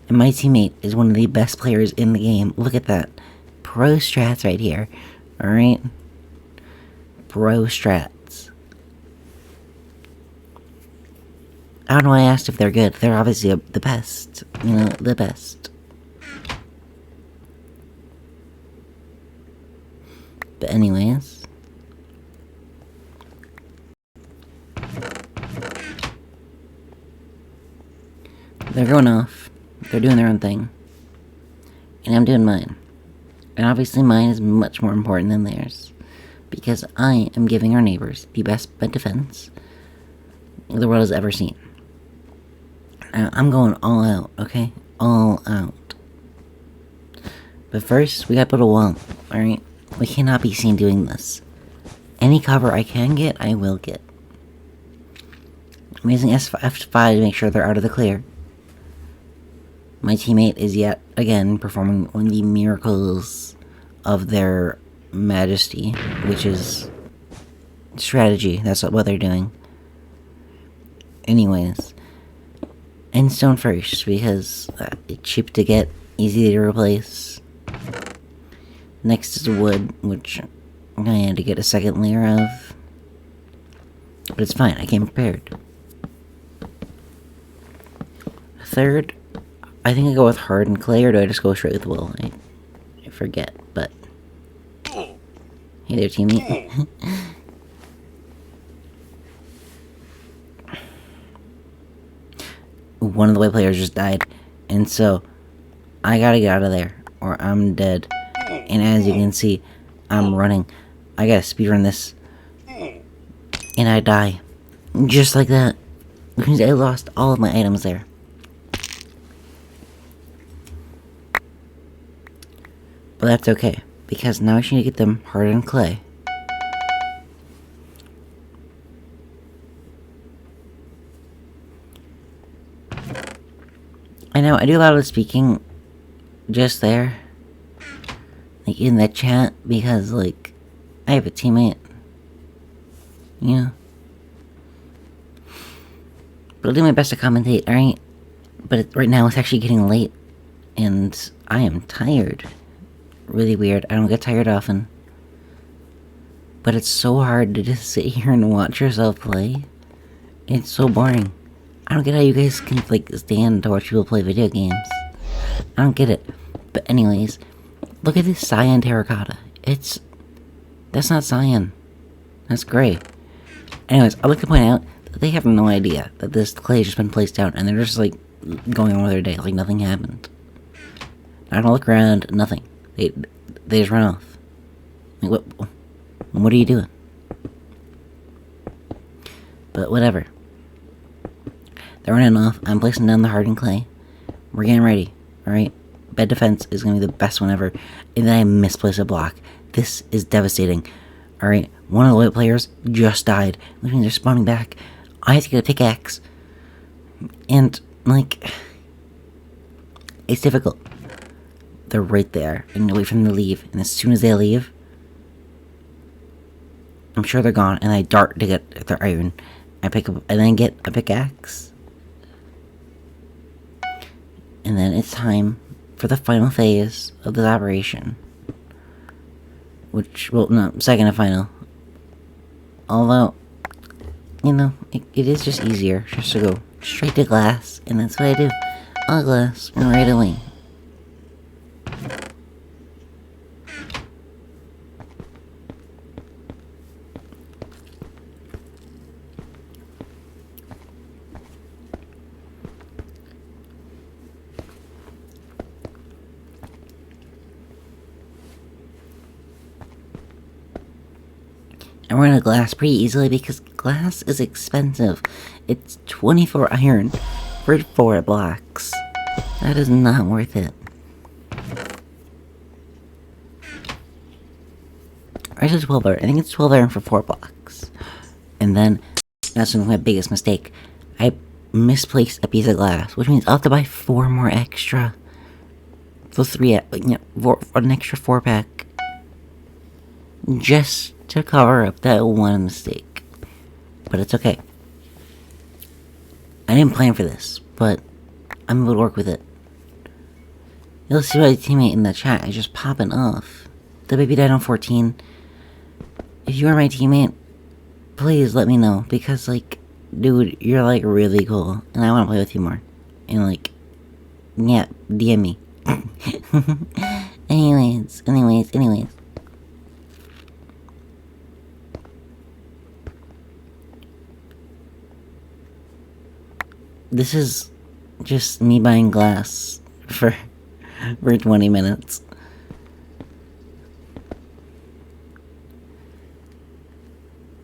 And my teammate is one of the best players in the game. Look at that. Pro strats right here. Alright? Pro strats. I don't know why I asked if they're good. They're obviously the best. You know, the best. But anyways. They're going off. They're doing their own thing. And I'm doing mine. And obviously mine is much more important than theirs. Because I am giving our neighbors the best bed defense the world has ever seen. I'm going all out, okay? All out. But first, we gotta build a wall, alright? We cannot be seen doing this. Any cover I can get, I will get. I'm using F5 to make sure they're out of the clear. My teammate is yet again performing one of the miracles of their majesty, which is strategy. That's what they're doing. Anyways. And stone first, because it's cheap to get, easy to replace. Next is wood, which I had to get a second layer of. But it's fine, I came prepared. Third, I think I go with hardened clay, or do I just go straight with wool? I forget, but... Hey there, teammate. One of the white players just died, and so I gotta get out of there, or I'm dead. And as you can see, I'm running. I gotta speedrun this, and I die. Just like that. Because I lost all of my items there. But that's okay, because now I just need to get them hardened clay. I know, I do a lot of the speaking just there. Like, in the chat, because, like, I have a teammate. You know? But I'll do my best to commentate, alright? But right now it's actually getting late. And I am tired. Really weird. I don't get tired often. But it's so hard to just sit here and watch yourself play. It's so boring. I don't get how you guys can, like, stand to watch people play video games. I don't get it. But anyways, look at this cyan terracotta. That's not cyan. That's gray. Anyways, I'd like to point out that they have no idea that this clay has just been placed down, and they're just, like, going on with their day, like nothing happened. I don't look around, nothing. They just run off. Like, what are you doing? But whatever. They're running off. I'm placing down the hardened clay. We're getting ready. Alright? bed defense is gonna be the best one ever, and then I misplaced a block. This is devastating. Alright, one of the white players just died, which means they're spawning back. I have to get a pickaxe. And, like, it's difficult. They're right there, and you wait for them to leave, and as soon as they leave, I'm sure they're gone, and I dart to get their iron. I pick up, and then get a pickaxe. And then it's time for the final phase of this operation. Which, well, no, second and final. Although, you know, it is just easier just to go straight to glass, and that's what I do. All glass, right away. And we're gonna glass pretty easily because glass is expensive. It's 24 iron for 4 blocks. That is not worth it. Or is it 12 iron? I think it's 12 iron for 4 blocks. And then, that's my biggest mistake. I misplaced a piece of glass, which means I'll have to buy 4 more extra. So 3, an extra 4 pack. Just to cover up that one mistake. But it's okay. I didn't plan for this, but I'm able to work with it. You'll see my teammate in the chat is just popping off. DaBabyDino14. If you are my teammate, please let me know. Because, like, dude, you're, like, really cool. And I want to play with you more. And, like, yeah, DM me. anyways. This is just me buying glass for 20 minutes.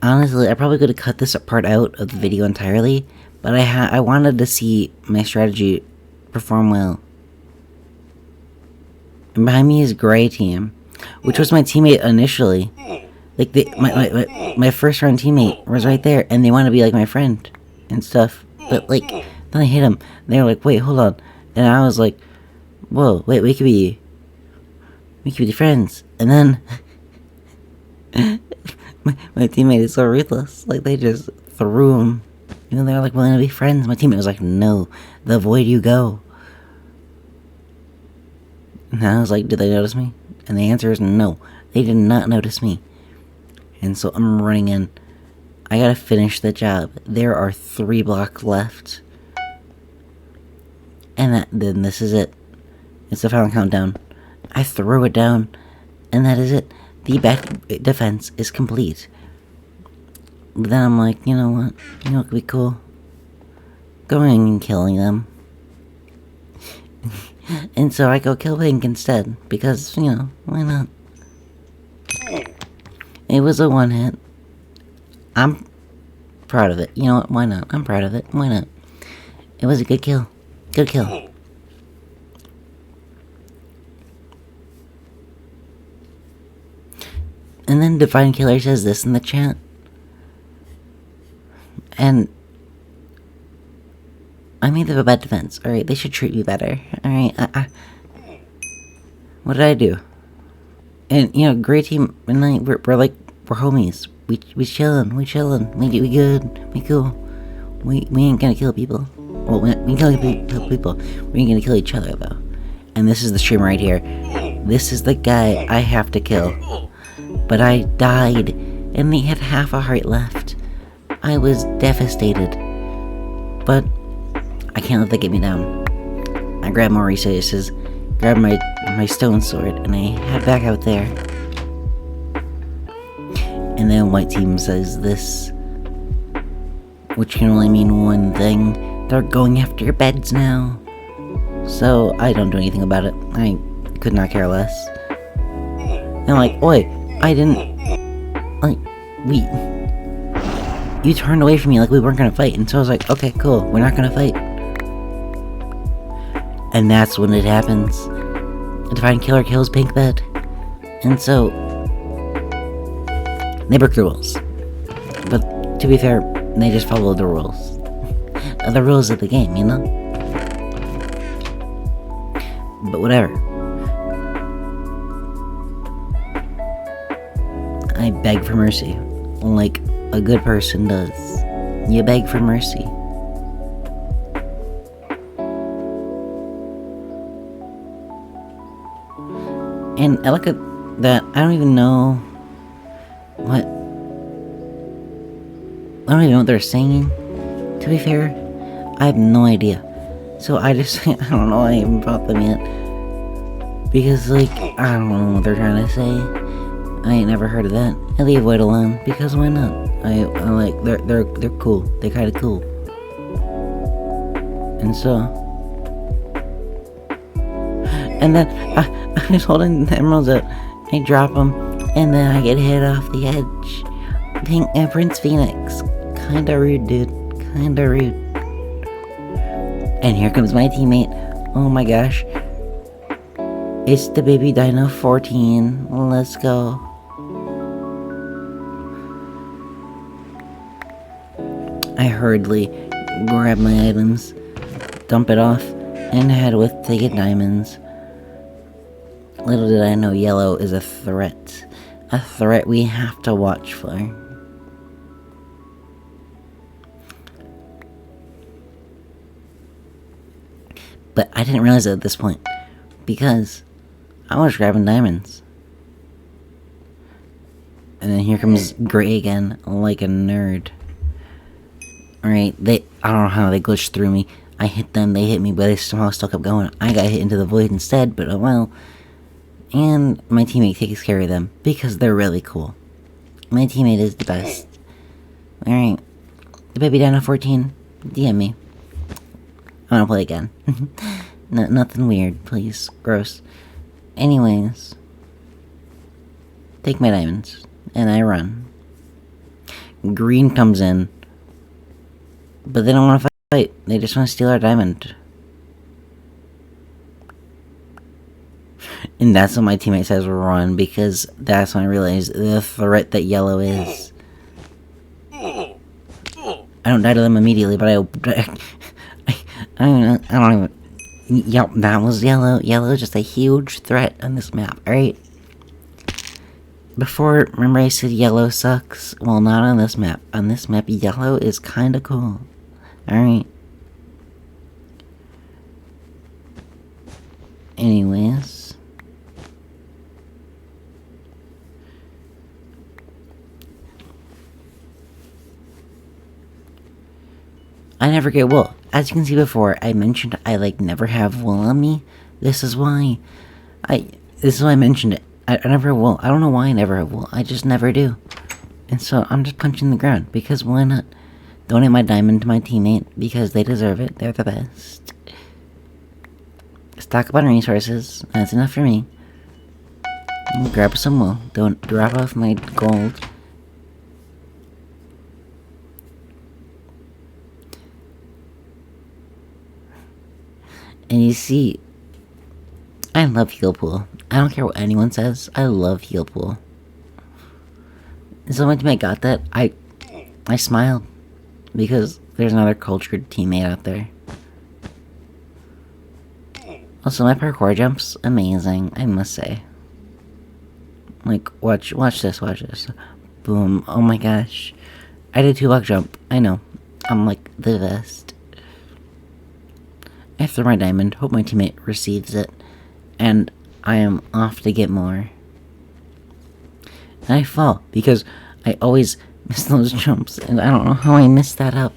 Honestly, I probably could have cut this part out of the video entirely, but I wanted to see my strategy perform well. And behind me is Gray Team, which was my teammate initially. Like, my first round teammate was right there, and they want to be like my friend and stuff. But, like, then I hit him. They were like, wait, hold on. And I was like, whoa, wait, we could be friends. And then my teammate is so ruthless. Like, they just threw him. You know, they were like willing to be friends. My teammate was like, no, the void you go. And I was like, did they notice me? And the answer is no. They did not notice me. And so I'm running in. I gotta finish the job. There are 3 blocks left. And then this is it. It's the final countdown. I threw it down. And that is it. The bed defense is complete. But then I'm like, you know what? You know what could be cool? Going and killing them. And so I go kill Pink instead. Because, you know, why not? It was a 1-hit. I'm proud of it. You know what? Why not? I'm proud of it. Why not? It was a good kill. Good kill. And then Divine Killer says this in the chat. And I made them a bad defense. Alright, they should treat me better. Alright, what did I do? And, you know, Gray Team and I, we're homies. We chillin', we good, we cool. We ain't gonna kill people. Well, we ain't gonna kill people. We ain't gonna kill each other, though. And this is the stream right here. This is the guy I have to kill. But I died, and they had half a heart left. I was devastated. But I can't let that get me down. I grabbed more resources, grabbed my stone sword, and I head back out there. And then White Team says this, which can only mean one thing. They're going after your beds now. So I don't do anything about it. I could not care less. And I'm like, oi, I didn't, like, you turned away from me like we weren't gonna fight. And so I was like, okay, cool, we're not gonna fight. And that's when it happens. Divine Killer kills Pink Bed. And so, they broke the rules. But to be fair, they just followed the rules. The rules of the game, you know? But whatever. I beg for mercy, like a good person does. You beg for mercy. And I look at that, I don't even know what... I don't even know what they're saying, to be fair. I have no idea. So I just, I don't know, I even brought them yet. Because, like, I don't know what they're trying to say. I ain't never heard of that. I leave White alone, because why not? I like, they're cool. They're kinda cool. And so... And then, I was holding the emeralds up. I drop them, and then I get hit off the edge. Prince Phoenix. Kinda rude, dude. Kinda rude. And here comes my teammate. Oh my gosh. It's DaBabyDino14. Let's go. I hurriedly grab my items, dump it off, and head with to get diamonds. Little did I know yellow is a threat. A threat we have to watch for. But I didn't realize it at this point, because I was grabbing diamonds. And then here comes gray again, like a nerd. Alright, I don't know how they glitched through me. I hit them, they hit me, but they somehow still kept going. I got hit into the void instead, but oh well. And my teammate takes care of them, because they're really cool. My teammate is the best. Alright, DaBabyDino14, DM me. I wanna play again. Nothing weird, please. Gross. Anyways. Take my diamonds. And I run. Green comes in. But they don't want to fight. They just want to steal our diamond. And that's when my teammate says run, because that's when I realized the threat that yellow is. I don't die to them immediately, but I don't even... Yep, that was yellow. Yellow is just a huge threat on this map, alright? Before, remember I said yellow sucks? Well, not on this map. On this map, yellow is kinda cool. Alright. Anyways. I never get wool. As you can see before, I mentioned I never have wool on me. This is why I mentioned it. I never have wool. I don't know why I never have wool. I just never do. And so I'm just punching the ground, because why not? Donate my diamond to my teammate, because they deserve it. They're the best. Stock up on resources. That's enough for me. Grab some wool. Don't drop off my gold. And you see, I love Heal Pool. I don't care what anyone says. I love Heal Pool. And so when my teammate got that, I smiled, because there's another cultured teammate out there. Also, my parkour jump's amazing, I must say. Like, watch this, watch this. Boom, oh my gosh. I did 2-block jump, I know. I'm like the best. I throw my diamond, hope my teammate receives it, and I am off to get more. And I fall, because I always miss those jumps, and I don't know how I messed that up.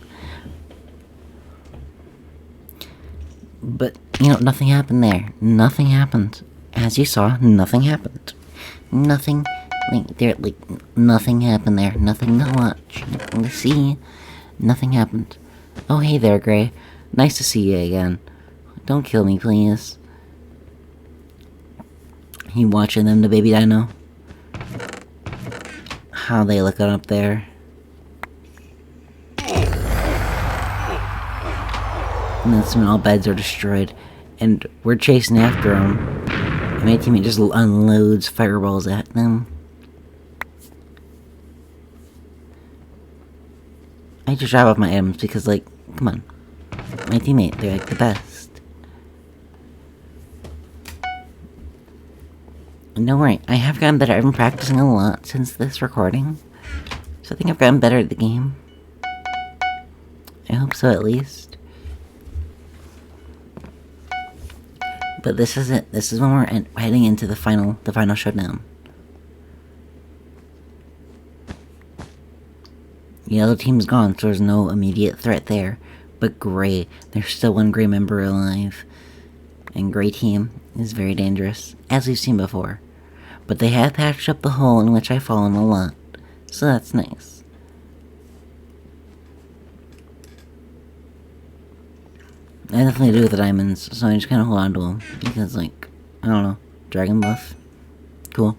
But, you know, nothing happened there. Nothing happened. As you saw, nothing happened. Nothing, nothing happened there. Nothing to watch, nothing to see. Nothing happened. Oh, hey there, Gray. Nice to see you again. Don't kill me, please. You watching them, DaBabyDino? How they looking up there? And that's when all beds are destroyed. And we're chasing after them. My teammate just unloads fireballs at them. I just drop off my items because, like, come on. My teammate, they're like the best. And don't worry, I have gotten better. I've been practicing a lot since this recording. So I think I've gotten better at the game. I hope so, at least. But this is it. This is when we're heading into the final showdown. Yellow team's gone, so there's no immediate threat there. But gray, there's still one gray member alive. And gray team is very dangerous, as we've seen before. But they have patched up the hole in which I've fallen a lot, so that's nice. I have nothing to do with the diamonds, so I just kind of hold on to them. Because, like, I don't know, dragon buff. Cool.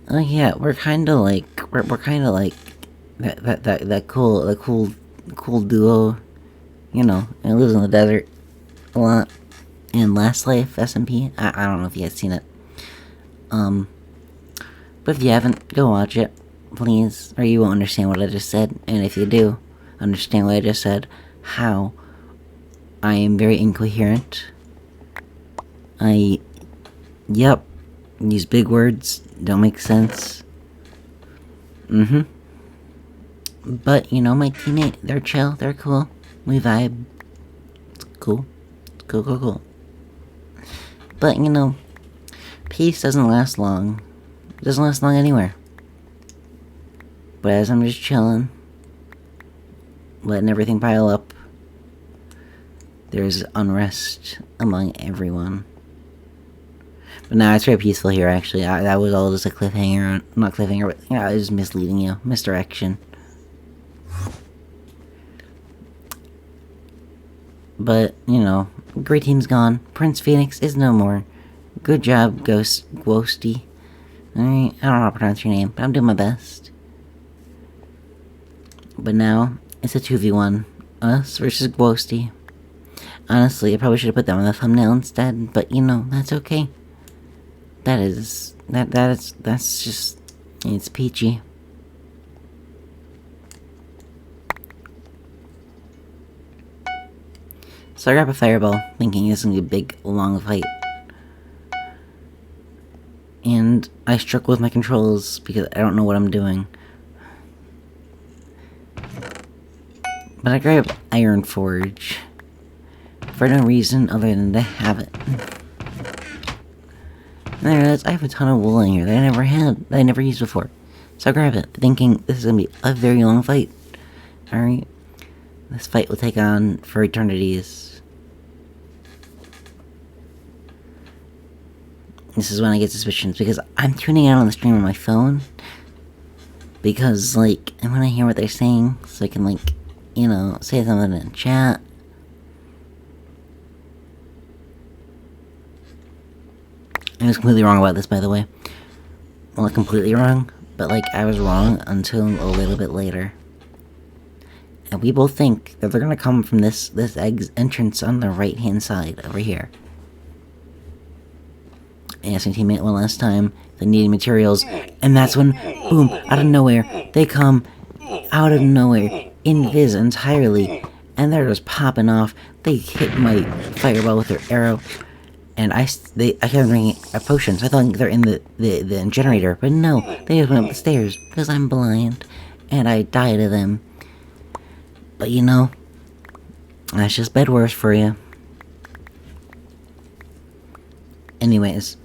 Oh yeah, we're kind of like that cool duo, you know. It lives in the desert a lot. In Last Life SMP, I don't know if you guys seen it. But if you haven't, go watch it, please, or you won't understand what I just said. And if you do understand what I just said, how I am very incoherent. Yep. These big words don't make sense. But, you know, my teammate, they're chill, they're cool. We vibe. It's cool. It's cool. But, you know, peace doesn't last long. It doesn't last long anywhere. But as I'm just chilling, letting everything pile up, there's unrest among everyone. But now it's very peaceful here, actually. That was all just a cliffhanger. Not cliffhanger, but yeah, it was misleading you. Misdirection. But, you know, Great Team's gone. Prince Phoenix is no more. Good job, Ghosty. Alright, I don't know how to pronounce your name, but I'm doing my best. But now, it's a 2v1. Us versus Ghosty. Honestly, I probably should have put that on the thumbnail instead, but you know, that's okay. That's just, it's peachy. So I grab a fireball, thinking it's gonna be a big, long fight. And I struggle with my controls because I don't know what I'm doing. But I grab Iron Forge for no reason other than to have it. And I realize I have a ton of wool in here that I never used before. So I grab it, thinking this is gonna be a very long fight. Alright. This fight will take on for eternities. This is when I get suspicions, because I'm tuning out on the stream on my phone. Because, like, I want to hear what they're saying, so I can, like, you know, say something in chat. I was completely wrong about this, by the way. Well, not completely wrong, but, like, I was wrong until a little bit later. And we both think that they're gonna come from this entrance on the right-hand side, over here. I asked my teammate one last time if they needed materials, and that's when, boom, out of nowhere, they come out of nowhere, invis entirely, and they're just popping off. They hit my fireball with their arrow, and I kept drinking a potion, so I thought they're in the generator, but no, they just went up the stairs, because I'm blind, and I die to them. But you know, that's just bedwars for you. Anyways,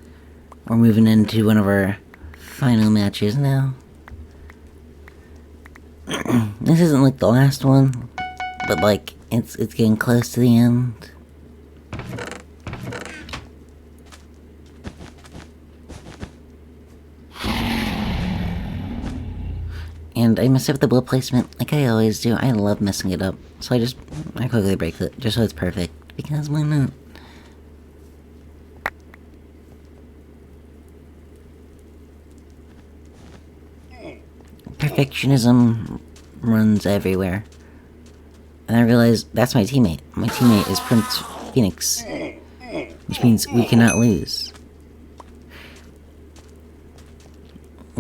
we're moving into one of our final matches now. This isn't like the last one, but like it's getting close to the end. And I messed up the bullet placement like I always do. I love messing it up. So I quickly break it just so it's perfect. Because why not? Perfectionism runs everywhere. And I realized that's my teammate. My teammate is Prince Phoenix, which means we cannot lose.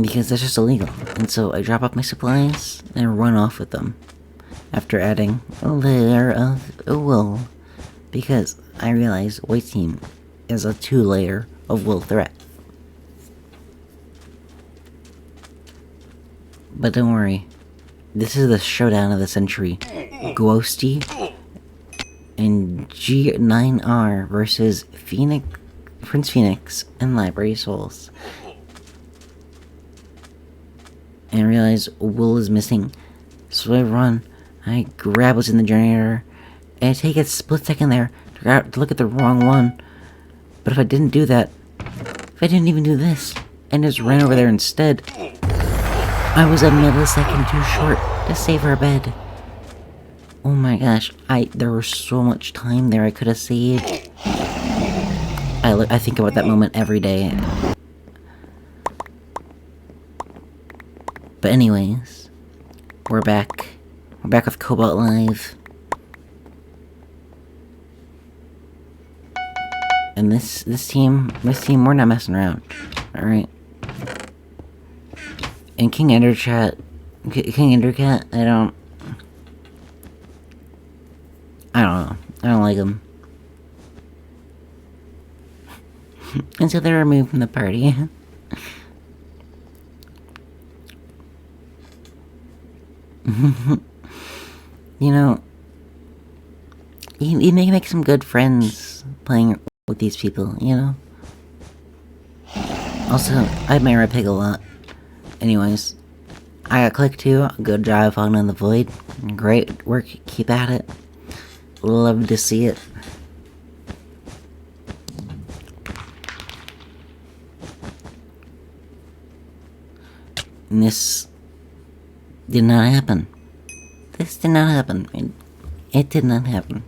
Because that's just illegal. And so I drop off my supplies and run off with them. After adding a layer of wool. Because I realize white team is a 2-layer of wool threat. But don't worry. This is the showdown of the century. Ghosty and G9R versus Prince Phoenix and Library Souls. And I realize wool is missing. So I run. I grab what's in the generator. And I take a split second there to look at the wrong one. But if I didn't do that, if I didn't even do this, and just ran over there instead, I was a millisecond too short to save our bed. Oh my gosh, there was so much time there I could have saved. I think about that moment every day. But anyways, we're back. We're back with Cobalt Live. And this team, we're not messing around. Alright. And King Endercat, I don't know. I don't like him. And so they're removed from the party. You know, you make some good friends playing with these people, you know? Also, I admire a pig a lot. Anyways, I got click 2. Good job finding the void. Great work, keep at it. Love to see it. And this did not happen. This did not happen. It did not happen.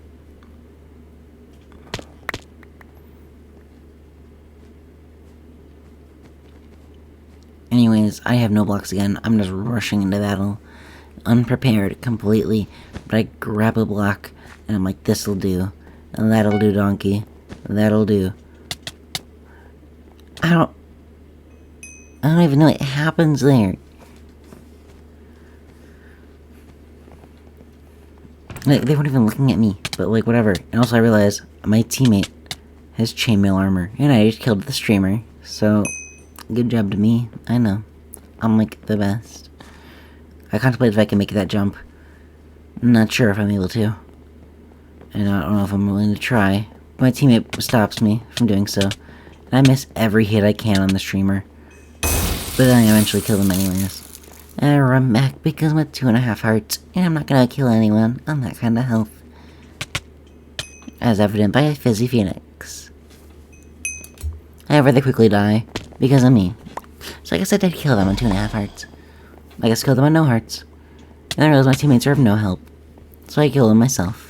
Anyways, I have no blocks again. I'm just rushing into battle. Unprepared completely. But I grab a block and I'm like, this'll do. And that'll do, donkey. That'll do. I don't even know what happens there. Like, they weren't even looking at me, but like, whatever. And also I realized my teammate has chainmail armor, and I just killed the streamer, so good job to me. I know. I'm like the best. I contemplate if I can make that jump. I'm not sure if I'm able to. And I don't know if I'm willing to try. My teammate stops me from doing so. And I miss every hit I can on the streamer. But then I eventually kill them anyways. And I run back because I'm at 2.5 hearts, and I'm not gonna kill anyone on that kind of health. As evident by a fizzy phoenix. However, they quickly die, because of me. So I guess I did kill them on 2.5 hearts. I guess I killed them on no hearts. And I realized my teammates are of no help. So I killed them myself.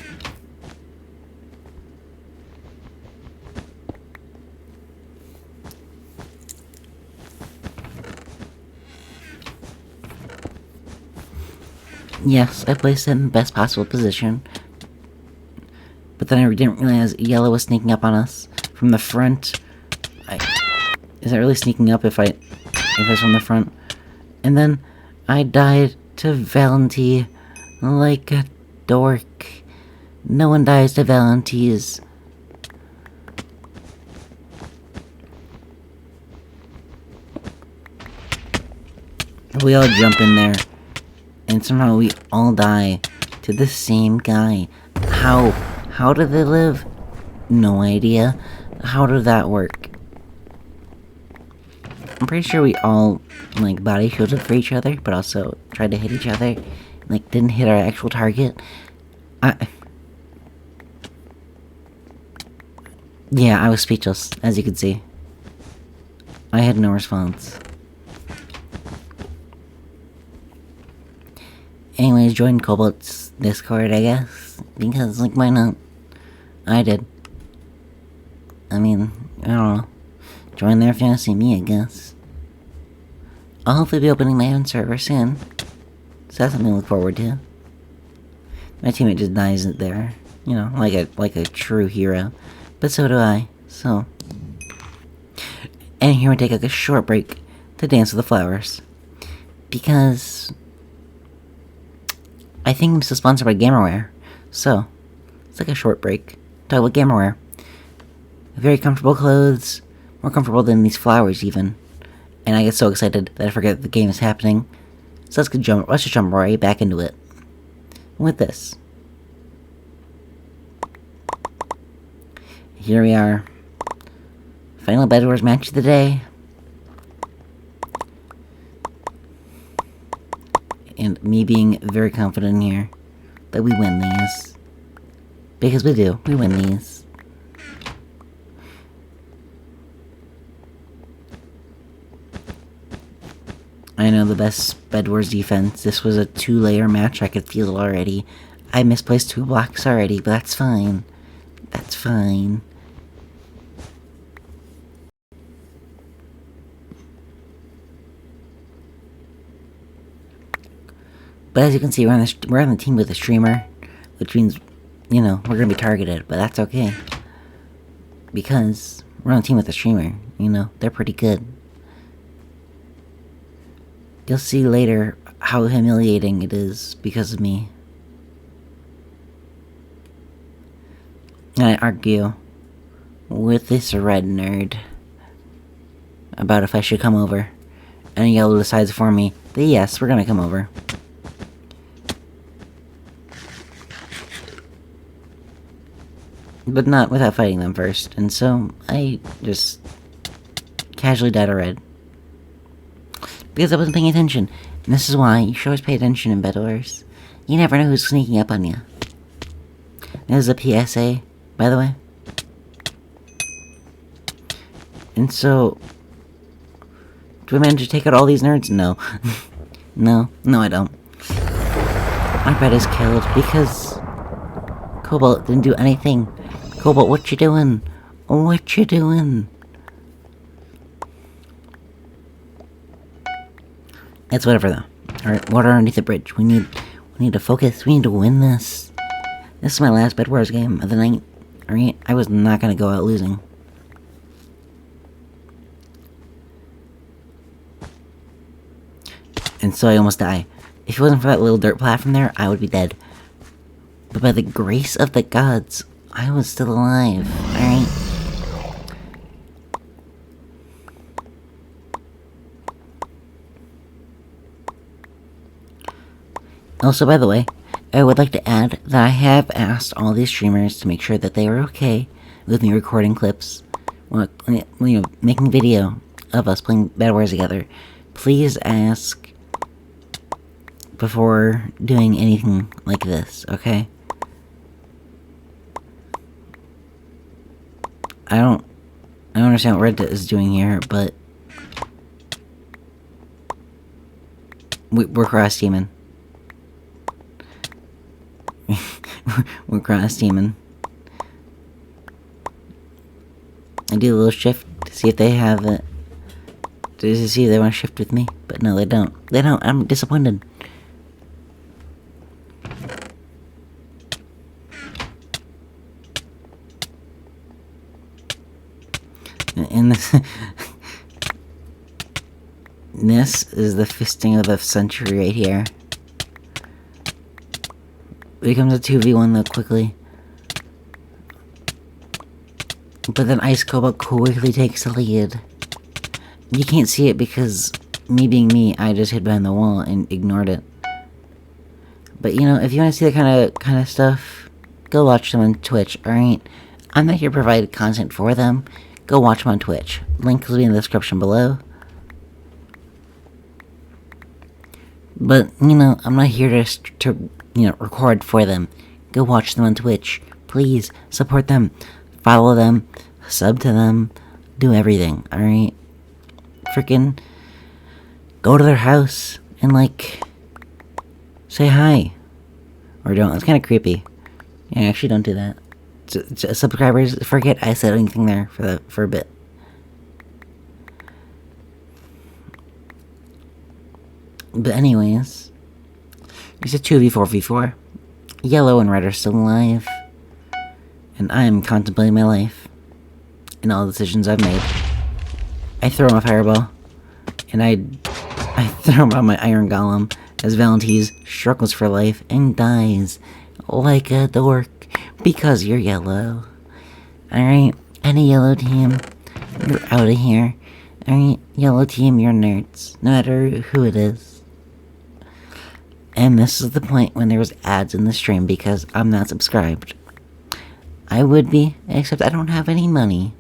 Yes, I placed it in the best possible position. But then I didn't realize yellow was sneaking up on us from the front. Is it really sneaking up if it's from the front? And then I died to Valenti like a dork. No one dies to Valenties. We all jump in there. And somehow we all die to the same guy. How did they live? No idea. How did that work? I'm pretty sure we all, like, body shielded for each other, but also tried to hit each other. Like, didn't hit our actual target. Yeah, I was speechless, as you can see. I had no response. Anyways, join Cobalt's Discord, I guess. Because, like, why not? I did. I mean, I don't know. Join there if you want to see me, I guess. I'll hopefully be opening my own server soon. So that's something to look forward to. My teammate just dies there, you know, like a true hero. But so do I. So, and here we take a short break to dance with the flowers, because I think I'm still sponsored by Gamerware. So, it's like a short break. Talk about Gamerware. Very comfortable clothes, more comfortable than these flowers even. And I get so excited that I forget that the game is happening. So let's just jump right back into it. With this. Here we are. Final bedwars match of the day. And me being very confident here that we win these. Because we do. We win these. I know the best bedwars defense. This was a 2-layer match. I could feel it already. I misplaced 2 blocks already, but that's fine. That's fine. But as you can see, we're on the team with a streamer, which means, you know, we're gonna be targeted, but that's okay. Because we're on a team with a streamer, you know, they're pretty good. You'll see later how humiliating it is because of me. And I argue with this red nerd about if I should come over. And yellow decides for me that yes, we're gonna come over. But not without fighting them first, and so I just casually died a red. Because I wasn't paying attention. And this is why you should always pay attention in bedwars. You never know who's sneaking up on you. This is a PSA, by the way. And so, do I manage to take out all these nerds? No. No, I don't. My bed is killed because Cobalt didn't do anything. Cobalt, what you doing? What you doing? It's whatever though. Alright, water underneath the bridge. We need to focus. We need to win this. This is my last bedwars game of the night. Alright, I was not gonna go out losing. And so I almost die. If it wasn't for that little dirt platform there, I would be dead. But by the grace of the gods, I was still alive, alright? Also, by the way, I would like to add that I have asked all these streamers to make sure that they are okay with me recording clips, you know, making video of us playing bedwars together. Please ask before doing anything like this, okay? I don't understand what Reddit is doing here, but we're cross-teaming. We're cross-teaming. I do a little shift to see if they have it. To see if they want to shift with me, but no, they don't. They don't. I'm disappointed. And this is the fisting of the century right here. It becomes a 2v1 though quickly. But then Ice Cobalt quickly takes the lead. You can't see it because me being me, I just hid behind the wall and ignored it. But you know, if you want to see that kind of stuff, go watch them on Twitch, alright? I'm not here to provide content for them. Go watch them on Twitch. Link will be in the description below. But, you know, I'm not here to you know, record for them. Go watch them on Twitch. Please, support them. Follow them. Sub to them. Do everything, alright? Freaking go to their house and, like, say hi. Or don't. That's kind of creepy. Yeah, actually don't do that. Subscribers, forget I said anything there for a bit. But anyways, it's a 2v4v4. Yellow and red are still alive. And I am contemplating my life and all the decisions I've made. I throw him a fireball, and I throw him on my iron golem as Valentine struggles for life and dies like a dork because you're yellow. Alright, any yellow team, you're out of here. Alright, yellow team, you're nerds, no matter who it is. And this is the point when there's ads in the stream because I'm not subscribed. I would be, except I don't have any money.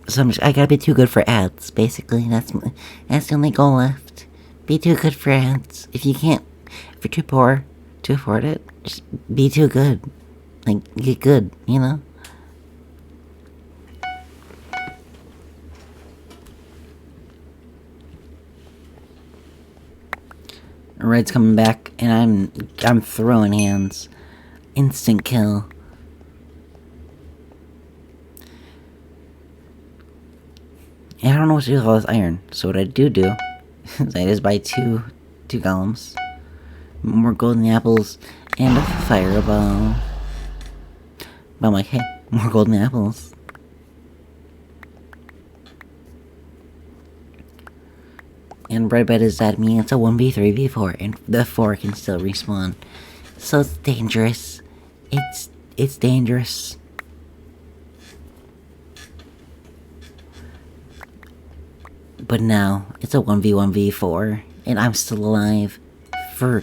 So I gotta be too good for ads, basically. That's the only goal left. Be too good for ads. If you're too poor to afford it, just be too good. Like, get good, you know? Red's coming back, and I'm throwing hands. Instant kill. And I don't know what to do with all this iron, so what I do is I just buy two golems, more golden apples, and a fireball. But I'm like, hey, more golden apples. And red bed is at me, it's a 1v3v4, and the 4 can still respawn. So it's dangerous. It's dangerous. But now, it's a 1v1v4, and I'm still alive. For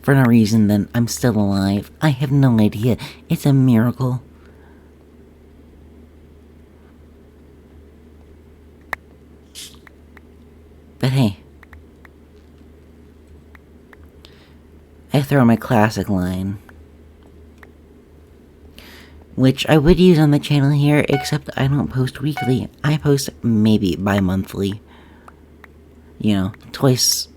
no reason, then I'm still alive. I have no idea. It's a miracle. But hey. I throw my classic line. Which I would use on the channel here, except I don't post weekly. I post maybe bi-monthly. You know, twice.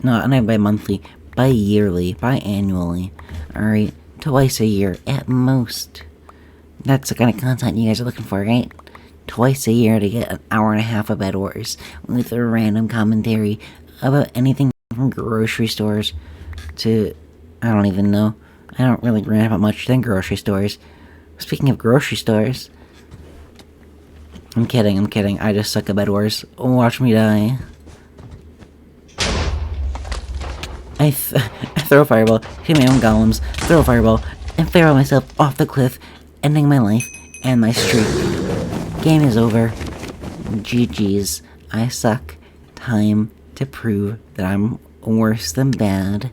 No, not bi-monthly. Bi-yearly. Bi-annually. Alright? Twice a year, at most. That's the kind of content you guys are looking for, right? Twice a year to get an hour and a half of Bed Wars. With a random commentary about anything from grocery stores to... I don't even know. I don't really rant about much than grocery stores. Speaking of grocery stores... I'm kidding. I just suck at Bed Wars. Watch me die. I throw a fireball, hit my own golems, throw a fireball, and throw myself off the cliff, ending my life and my streak. Game is over. GG's. I suck. Time to prove that I'm worse than bad.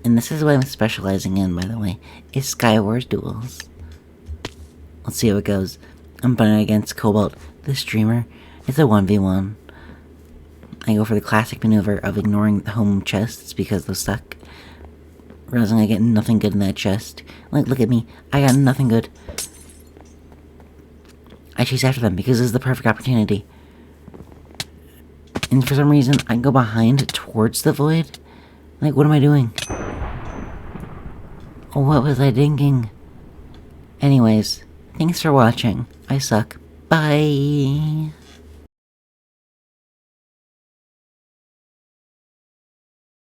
And this is what I'm specializing in, by the way, is Skywars duels. Let's see how it goes. I'm playing against Cobalt, the streamer. It's a 1v1. I go for the classic maneuver of ignoring the home chests because they're stuck. Realizing I get nothing good in that chest. Like, look at me. I got nothing good. I chase after them because this is the perfect opportunity. And for some reason, I go behind towards the void. Like, what am I doing? What was I thinking? Anyways, thanks for watching. I suck. Bye.